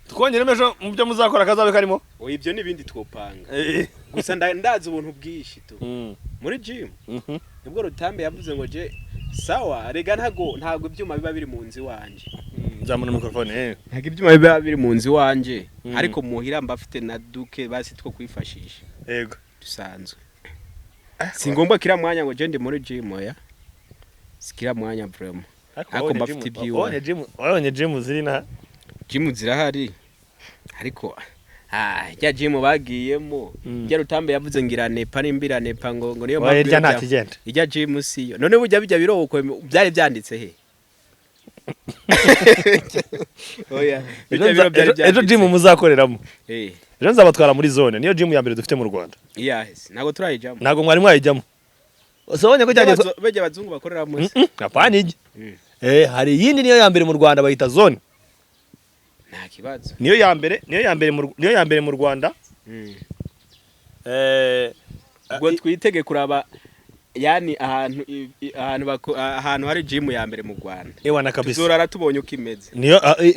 tukongeremo ejo mu byo muzakora kazabe karimo ibyo nibindi twopanga gusa ndazi ubuntu bwishi tu muri gym nibwo Rutambi yavuze ngo je sawa rega ntago ibyuma biba biri mu nzi wanje nzamuna microphone ntago ibyuma biba biri mu nzi wanje ariko muhira mbafite na duke basi two kwifashisha yego dusanzwe singomba kira mwanya ngo je ndi muri gym oya sikira mwanya vraiment ariko mbafite ibyuma wabonye gym ziri na gym zirahari ariko ya gym bagiyemo ya Rutambi yavuze ngira nepa nimbira nepa ngo niyo mpamvu ijya gym siyo none bujya bijya biroko byari byanditse he oya ejo gym muzakoreramo ejo nzabatwara muri zone niyo gym ya mbere dufite mu Rwanda yes nago turayijamo nago mwari mwayijamo usabonye ko cyane beje abazungu bakoreramo apana ije hari yindi niyo ya mbere mu Rwanda bayita zone nta kibazo niyo ya mbere mu Rwanda ubwo twitege kuraba yani ahantu hari gym ya mbere mu Rwanda ewana kabisa tuzorara tubonye uko imeze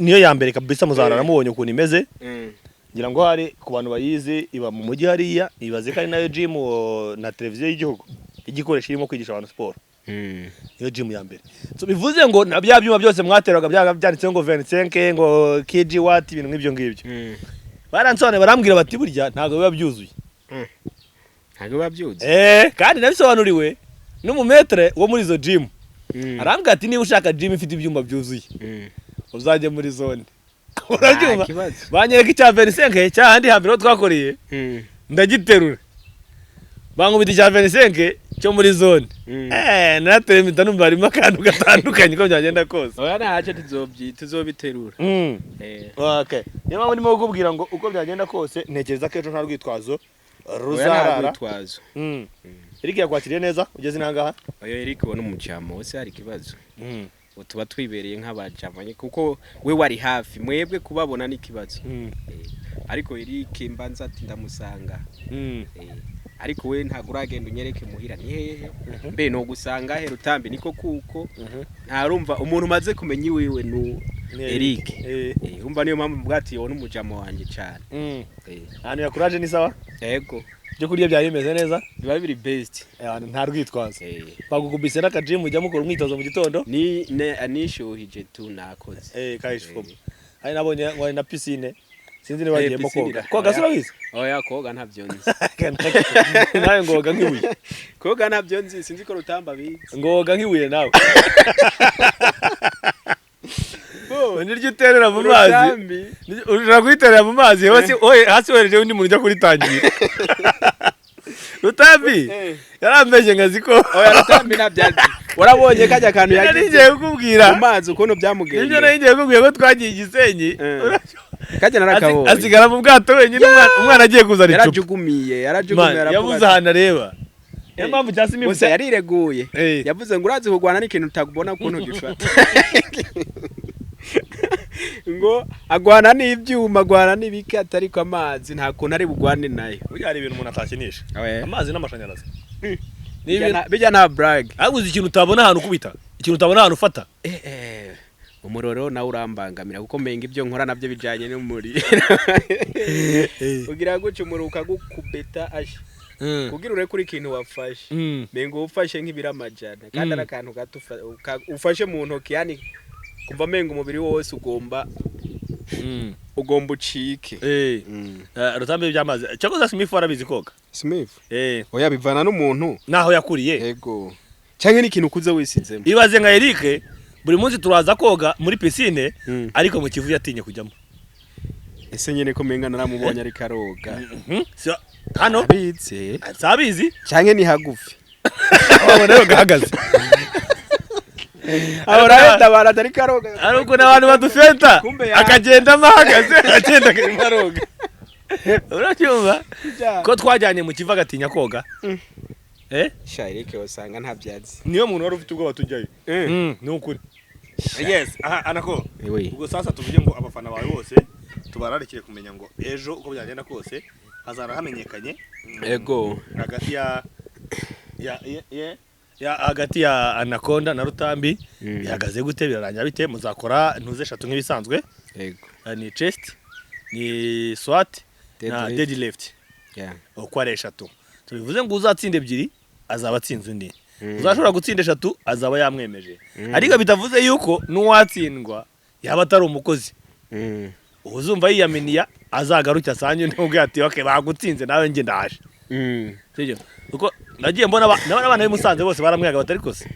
niyo ya mbere kabisa muzarara mubonye ukuntu imeze ngira ngo hari ku bantu bayizi iba mu mujyi hariya ibaze ko ari nayo gym na televiziyo y'igihugu igikoresho irimo kwigisha abantu siporo iyo gym ya mbere so bivuze ngo na bya byuma byose mwateraga byanditse ngo 25 ngo kg watt ibintu nk'ibyo ngibyo baransone barambwira bati burya ntago biba byuzuye ntago biba byuzuye kandi nabisobanuriwe n'umumetre wo muri zo gym arambwira ati niba ushaka gym ifite ibyuma byuzuye uzajye muri zone urabyumva banyereka icya 25 cyahandi hambere twakoreye ndagiterura bangubita icya 25 cyo muri zone nateremita numva harimo akantu gatandukanye ko byagenda kose oya ntace tuzobiterura okay niyo mpamvu ndimo kukubwira ngo uko byagenda kose ntekereza ko ejo nta rwitwazo ruzarara Eric yakwakiriye neza ugeze nangaha oya Eric ubona umucamo wose hari kibazo tuba twibereye nk'abajamanye kuko we wari hafi mwebwe kubabona n'ikibazo ariko Eric mbanza ati ndamusanga ariko we ntago uragenda unyereke muhira ni hehe mbe no gusanga he Rutambi niko kuko ntarumva umuntu maze kumenya iwiwe no Eric urumva niyo mpamvu bwati yo n'umujamo wanje cyane hano yakuraje ni sawa yego byo kurya bya bimeze neza biba biri best nta rwitwazo bagugubise n'aka gym ujya mukora umwitozo mu gitondo nishuhije tu nakoze kayishfumo hari nabonye ngo na piscine sinzi niba bagiyemo koga sura wize oya koga ntabyo nzi nawe ngoga nk'ibuye koga ntabyo nzi sinzi ko Rutamba bize ngoga nk'ibuye nawe niryo uterera mu mazi ushaka kwiterera mu mazi hasi wereje undi muntu ujya kuritangira Rutambi yarambeje ngazi ko oya Rutambi nabyazi warabonye kajya kantu yagiye kukubwira mu mazi ukuntu byamugeye nibyo nagiye kukubwira ko twagiye Gisenyi kajya narakabonye asigara mu bwato wenyine umwana agiye kuzana icupa yarajugumiye yabuze ahantu areba niyo mpamvu cyasimi gusa yarireguye yavuze ngo urazi kugwana n'ikintu utagubona ukuntu gifata ngo agwana n'ibyuma agwana n'ibiki atari ko amazi nta kuntu ari bugwane nayo burya hari ibintu umuntu atakinisha amazi n'amashanyarazi bijya na brag aguze ikintu utabona ahantu kubita ikintu utabona ahantu ufata umuroro nawe urambangamira kuko menga ibyo nkora nabyo bijanye n'umuri ugira guca umuriro ukagukubeta ashe kugira ure kuri ikintu wafashe menga ufashe nk'ibiramajana kandi ari akantu gato ufashe mu ntoki yani kumva menga umubiri wose ugomba ucike Rutambi byamaze cyakoze Smith warabizi koga Smith oya bivana n'umuntu naho yakuriye yego cyangwa n'ikintu kuze wisizemo ibaze nka Eric buri munsi turaza koga muri piscine ariko mu Kivu yatinye kujyamo. Ese nyene ko menga naramubonye ari karoga. Hano bitse sabizi canke ni hagufi. Wabona yo gahagaze. Ahora ndabara atari karoga. Ariko n'abantu badufenta akagenda mahagaze agenda kuri karoga. Uracyumva ko twajyanye mu Kivu agatinya koga. Shaireke wasanga nta byazi. Niyo muntu wari ufite ubwo batujyayo. Ni ukuri. Yes, anako. Ubwo sasa tuvuge ngo abafana bawe bose tubararikire kumenya ngo ejo uko byagenda kose hazara hamenyekanye. Ego. Hagati ya Anaconda na Rutambi bihagaze gute birarangira bite muzakora ntuze eshatu nk'ibisanzwe. Ego. Ni chest, ni squat, na deadlift. Uko ari eshatu. Tubivuze ngo uzatsinda ebyiri azaba atsinze undi. Uzashobora gutsinda eshatu azaba yamwemeje. Ariko bitavuze yuko nuwatsindwa yaba atari umukozi. Uzumva yiyaminiya azagaruka asanje ntubwe ati okay bagutsinze nawe nge ndaje. Sije. Uko nagiye mbona abana b'Musanze bose baramwiyaga batari kose.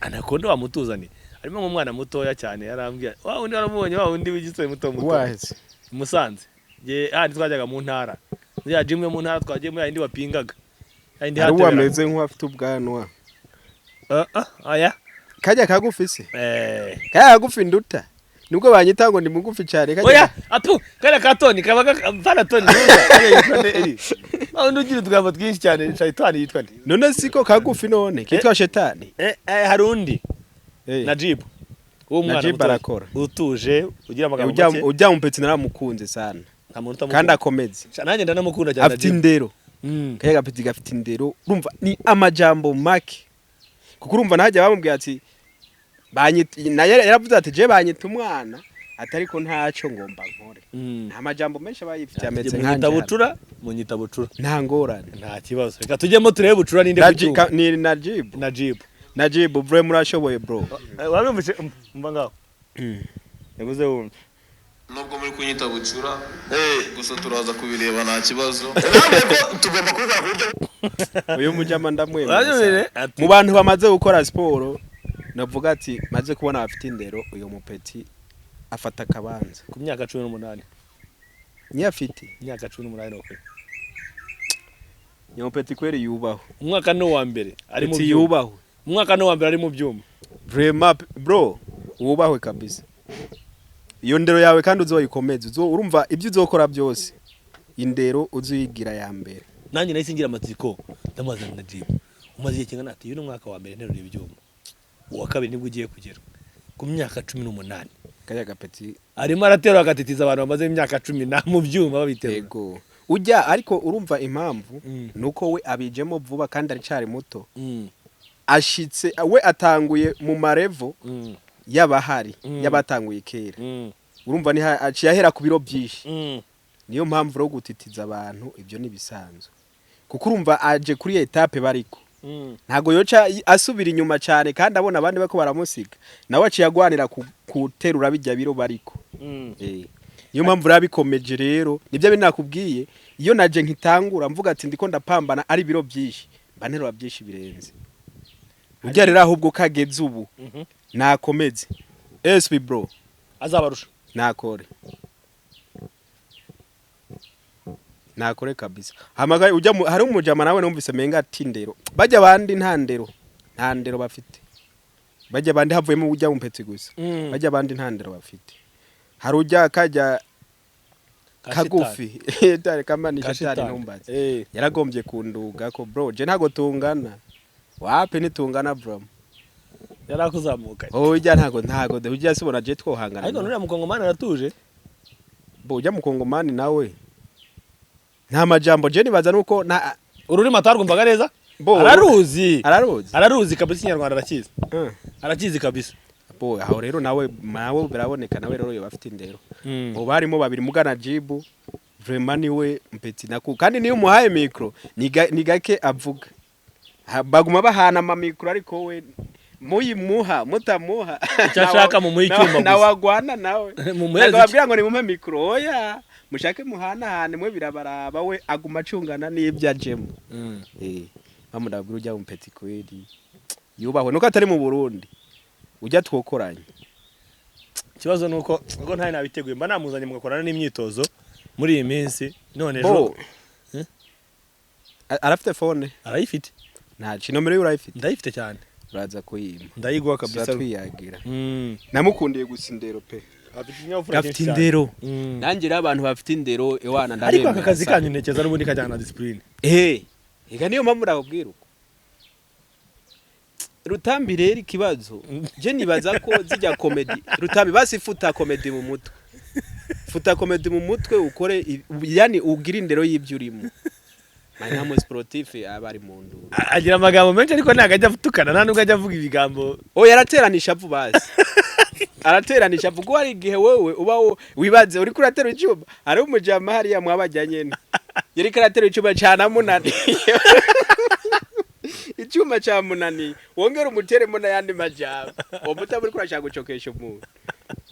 Anaconda wamutuzani. Arimo nk'umwana mutoya cyane yarambwiye wa undi waramubonye wa undi w'igisoye muto Waheze. Musanze. Je twajyaga mu ntara. Ya jimwe mu ntara twagiye muri indi wapingaga. Ari wameze nk'uwafite ubwanwa. Aya. Kajya kagufise. Kaya kagufi nduta. Nubwo banyita ngo ndi mugufi cyane kajya. Oya, kare katoni kabaga paratoni. Aho ndugira tugamba twinshi cyane shayitani yitwa ndi. None siko kagufi none kitwa shetani. Hari undi. Najibu. Uwo mwana Najibu arakora. Utuje ugira amagambo make. Ujya mumpetsi naramukunze sana. Kandi akomeze. Nanjye ndanamukunda cyane. Afite indero. Kaya gapeti gafite indero. Urumva ni amajambo make. Kuko urumva najya bamubwiye ati yaravuze ati je banyita umwana atariko ntaco ngomba nkore. Nta majambo menshi bayifite ameze nkanje. Munyita bucura. Nta ngorane. Nta kibazo. Reka tujyemo turebe bucura ninde kucyuma. Ni Najibu vraiment murashoboye bro. Wabimvise mba ngaho. Yaguze wumva. Nubwo muri kunyita bucura gusa turaza kubireba nta kibazo. Tugomba kuza kurya. Uyu mujama ndamwemera. Mu bantu bamaze gukora siporo navuga ati maze kubona afite indero uyu mupeti afata kabanza ku myaka 18. Ni afite myaka 18 okwe. Ni mupeti kweri yubaho. Umwaka no wa mbere ari mu yubaho. Umwaka no wa mbere ari mu byuma. Vraiment bro wubahwe kabisa. Iyo ndero yawe kandi uzoyikomeza urumva ibyo uzokora byose indero uzuyigira ya mbere. Nanjye nahise ngira amatsiko ndamaze na Najibu. Umaze kingana ati uyu mwaka wa mbere nterura ibyuma. Uwa kabiri nibwo ugiye kugera ku myaka 18. Kaya gapeti arimo aratera agatitiza abantu bamaze imyaka 10 mu byuma babiterura. Yego. Ujya ariko urumva impamvu nuko we abijemo vuba kandi ari cyari muto. Ashitse we atanguye mu marevo y'abahari y'abatanguye kera. Urumva ni aciyahera ku biro byinshi. Niyo mpamvu ro gutitiza abantu ibyo nibisanzwe. Kuko urumva aje kuri etape bariko. Ntago yoca asubira inyuma cyane kandi abona abandi bako baramusiga. Nawe aciyagwanira kuterura bijya biro bariko. Niyo mpamvu rabikomeje rero nibyo binakubwiye iyo naje nkitangura mvuga ati ndiko ndapambana ari biro byinshi banterura byinshi birenze. Ujya rero ahubwo kageze ubu nakomeze SP bro azabarusha nakore kabisa. Hamagaye ujya hari umujama nawe numvise menga ati ndero bajya abandi nta ndero bafite. Bajya abandi havuyemo ujya mumpetsi gusa. Bajya abandi nta ndero bafite. Hari ujya kajya kagufi dare kamani shatari ntumbaze. Yaragombye kunduga ko bro je ntago tungana. Wape nitungana bro. Yarakuzamuka. Ujya ntago ujya sibona je twohangana. Ariko nuri mukongomani aratuje. Bo ujya mukongomani nawe. Nta majambo je nibaza nuko na ururimi atarwumvaga neza. Araruzi kabisa Inyarwanda arakizi. Arakizi kabisa. Bo aho rero nawe biraboneka nawe rero yo bafite indero. Bo barimo babiri mugana Jibu vraiment niwe mpeti naku kandi niyo muhaye micro ni gake avuga. Baguma bahana ama micro ariko we muyimuha mutamuha cyashaka mu muyicyuma na wagwana nawe nagababwira ngo ni mu micro oya mushake muhanahane mwe birabaraba we aguma acungana n'ibyo ajemo. Bamudabwira ujya mu peti kweri yubahwe nuko atari mu Burundi ujya twokoranye ikibazo nuko ngo ntaye nabiteguye mba namuzanye mugakorana n'imyitozo muri iyi minsi none ejo arafite phone arayifite nta nomero yo urayifite ndayifite cyane uraza kuyima ndayiguha kabisa twiyagira namukundiye gusa indero pe afite indero nanjye rero abantu bafite indero ewana ndabemera ariko aka kazi kanyu ntekeza n'ubundi kajyana na discipline ega niyo mpamvu ndakubwira uko Rutambi rero ikibazo je nibaza ko zijya comedy Rutambi basi futa comedy mu mutwe futa comedy mu mutwe ukore yani ugira indero y'ibyo urimo Manyamo sportif abari mu nduru agira amagambo menshi ariko ntago ajya futukana nta nubwo ajya avuga ibigambo yarateranisha vuba basi arateranisha vuga ari igihe wewe uba wibaze uri kuratera icyuma ari umujama hariya mwabajyanye ne yari karatera icyuma cyane amunani icyuma cya munani wongera umuteremo n'ayandi majambo umutaburi kurashaka gucokesha umuntu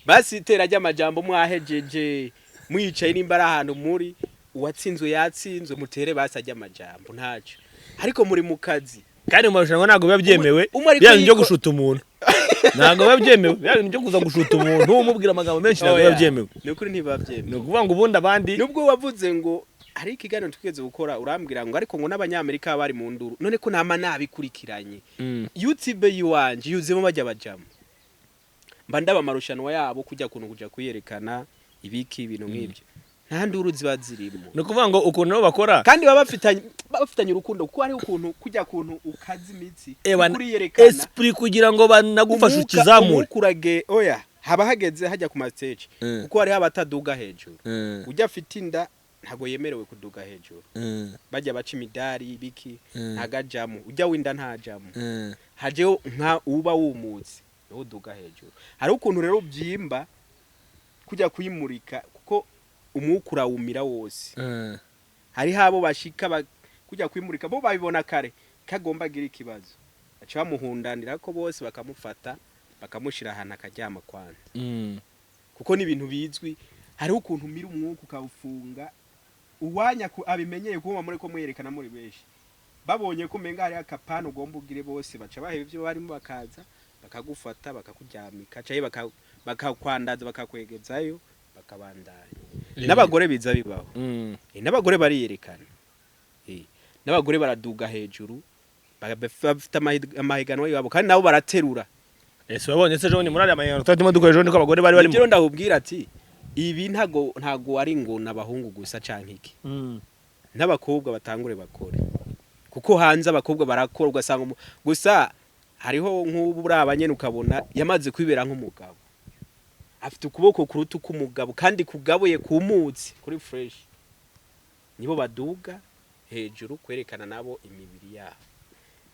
basi tera ajya amajambo mwahejeje mwicaye nimbara ahantu muri uwatsinzwe yatsinzwe mutere basi ajya amajambo ntacyo ariko muri mu kazi kandi mu marushanwa ntago biba byemewe bya byo gushuta umuntu ntago biba byemewe bya byo kuza gushuta umuntu umubwira amagambo menshi ntago biba byemewe ni ukuri ntibabyemewe ni ukuvuga ngo ubundi abandi nubwo wavuze ngo hari ikiganiro twigeze gukora urambwira ngo ariko ngo n'abanyamerika bari mu nduru none ko nama nabikurikiranye YouTube yuwanje yuzemo bajya bajamo mba ndaba amarushanwa yabo kujya kuyerekana ibiki ibintu nk'ibyo nta nduru ziba zirimo no kuvuga ngo ukuntu no bakora kandi baba bafitanye urukundo kuko ari ukuntu kujya kuntu ukaza imitsi kuri yerekana esprit kugira ngo banagufashe ukizamure ukurage haba hageze hajya ku stage kuko hari abataduga hejuru ujya afite inda ntago yemerewe kuduga hejuru bajya baca imidari biki ntagajamo ujya winda ntajamo hajeho nka uba wumutse no duga hejuru hari ukuntu rero byimba kujya kuyimurika kuko umwukura wumira wose hari habo bashika kujya kwimurika bo babibona kare kagomba gira ikibazo baca bamuhundanira ko bose bakamufata bakamushira ahantu akajyama kwanza kuko ni ibintu bizwi hari ukuntu umira umwuka ukawufunga uwanya abimenyeye kuba muri ko mwerekana muri beshi babonye ko menga hari akapano ugomba ugire bose baca baheba ibyo barimo bakaza bakagufata bakakuryamika caye bakakwandaza bakakwegezayo bakabandanya n'abagore biza bibaho n'abagore bariyerekana n'abagore baraduga hejuru bafite amahiganwa yabo kandi nabo baraterura ese wabonye se jone muri amahiganwa tutadimo dukoresha niko abagore bari barimo byo ndahubwira ati ibi ntago ari ngo nabahungu gusa canke iki n'abakobwa batangure bakore kuko hanze abakobwa barakora ugasanga gusa hariho nk'ubu urabanyene ukabona yamaze kwibera nk'umugabo afite ukuboko kuruta k'umugabo kandi kugabuye kumutsi kuri fresh nibo baduga hejuru kwerekana nabo imibiri yabo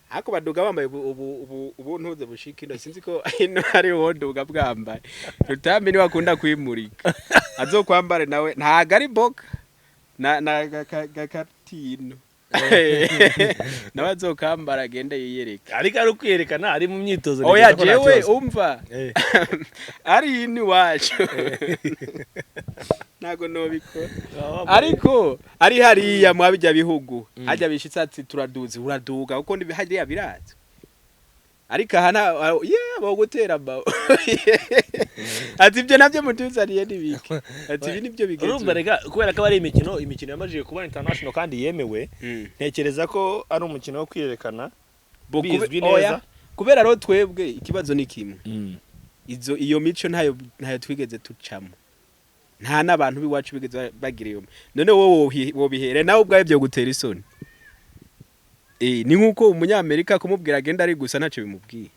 hako baduga bambaye ubu ntuze bushikino sinzi ko ino hari woduga bwambaye Rutambi ni wakunda kwimurika azokwambare nawe ntago ari boka na gakatino nawe azokambara agende yiyereka ariko ari kwiyerekana ari mu myitozo jewe umva ari ini wacu ntago nobikora ariko ari hariya mwabijya bihugu hajya bishitse ati turaduze uraduga uko ndi hariya biraza ariko hana bogutera bawo ati ibyo nabyo mutuzaniye nibiki ati ibi nibyo bigenze urumva rega kubera ko ari imikino yamajije kuba international kandi yemewe ntekereza ko ari umukino wo kwiyerekana bizwi neza kubera ro twebwe ikibazo ni kimwe iyo mico ntayo twigeze tucamo nta nabantu biwacu bigeze bagiriyo none wowe wobihere nawe ubwaye byo gutera isoni ni nkuko umunyamerika kumubwira agenda ari gusa ntacyo bimubwiye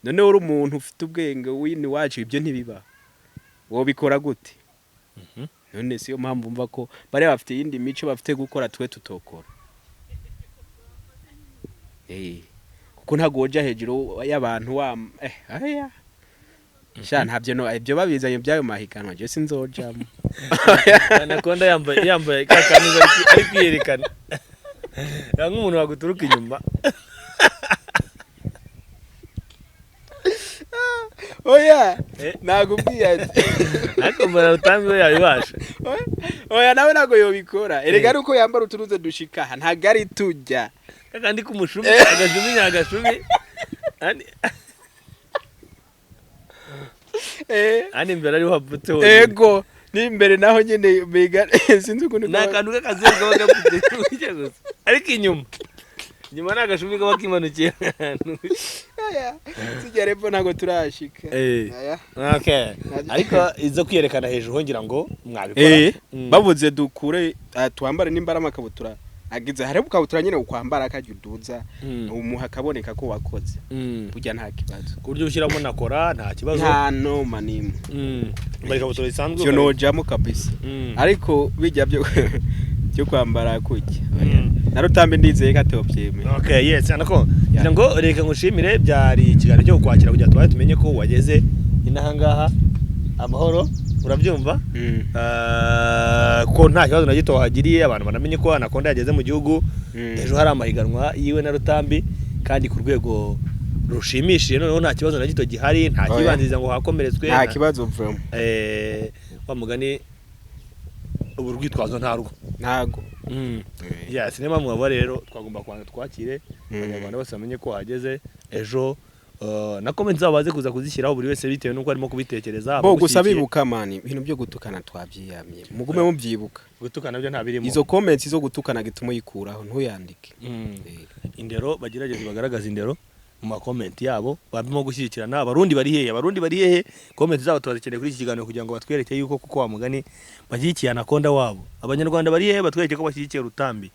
none uri umuntu ufite ubwenge wini wacu ibyo ntibiba wobikora gute none siyo mpamvu mva ko bari bafite yindi mico bafite gukora twe tutokora kuko ntago woja hejuru y'abantu aya sha ntabyo no ibyo babizanye byayo mahiganwa je sinzojamo Anaconda yambaye kakaniza ari kwiyerekana nk'umuntu waguturuka inyuma nagubwiye ati ariko mbona Rutambi yabibasha nawe nago yobikora erega ari uko yambara uturuze dushika ntago ari tujya kandi kumushumi agashumi nyagashumi Ani imbere ari wapfutse ho. Ego n'imbere naho nyene biga sinzi ukuntu Nakantu kakazenga bagapfutse gusa. Ariko inyuma nagashumi ko bakimanukiye ahantu. aya sijya repo ntago turashika aya okay ariko izo kwiyerekana hejuru hongira ngo mwabikora bavuze dukure twambare n'imbara makabutura agize hari bukabutura nyene ukwambara akajuduza umuha kaboneka ko wakoze burya nta kibazo kuryo ushyiramo nakora nta kibazo nta no manimo bari kabutura isanzwe cyo nojamo kabisa ariko bijya byo kwambara kuki na Rutambi ndizeye kateo byeme okay yes anako ngira ngo reka ngushimire byari ikiganiro cyo kwakira kugira twaye tumenye ko wageze inahangaha amahoro urabyumva ko nta kibazo na gito wahagiriye abantu banamenye ko Anaconda yageze mu gihugu ejo hari amahiganwa yiwe na Rutambi kandi ku rwego rushimishije noneho nta kibazo na gito gihari nta kibanziza ngo hakomeretswe nta kibazo vraiment wa mugani ubu rwitwazo ntarwo ntago ya sinema mwaba rero twagomba kwanga twakire abanyarwanda bose bamenye ko hageze ejo na comment zabo baze kuza kuzishyiraho buri wese bitewe nuko arimo kubitekereza bo gusa bibuka mani ibintu byo gutukana twabyiyamye mugume mubyibuka gutukana byo nta birimo izo comments zo gutukana gituma yikuraho ntuyandike indero bagerageze bagaragaza indero mu ma comment yabo babimo gushyikirana abarundi bari hehe comment zabo tubazikeneye kuri iki kiganiro kugira ngo batwereke yuko kuko wa mugani bashyikiye Anaconda wabo abanyarwanda bari hehe batwereke ko bashyikiye Rutambi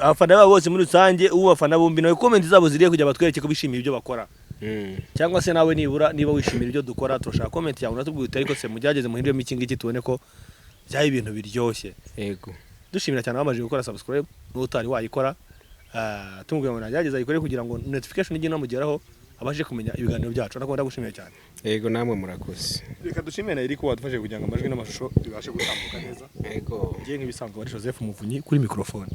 abafana babo bose muri rusange ubafana bombi nawe comment zabo ziriye kugira batwereke ko bishimiye ibyo bakora cyangwa se nawe niba wishimira ibyo dukora turashaka comment yawe natubwira ariko se mujyageze muhindure mu kingi tubone ko byaye ibintu biryoshye yego dushimira cyane abamaje gukora subscribe n'utari wayikora tumubwira ngo najyageza ayikore kugira ngo notification ijye namugeraho abashe kumenya ibiganiro byacu Anaconda gushimira cyane yego namwe murakoze reka dushimire na Eric wadufashe kugira ngo amajwi n'amashusho bibashe gutambuka neza yego ngiye nk'ibisanzwe ari Joseph Muvunyi kuri microphone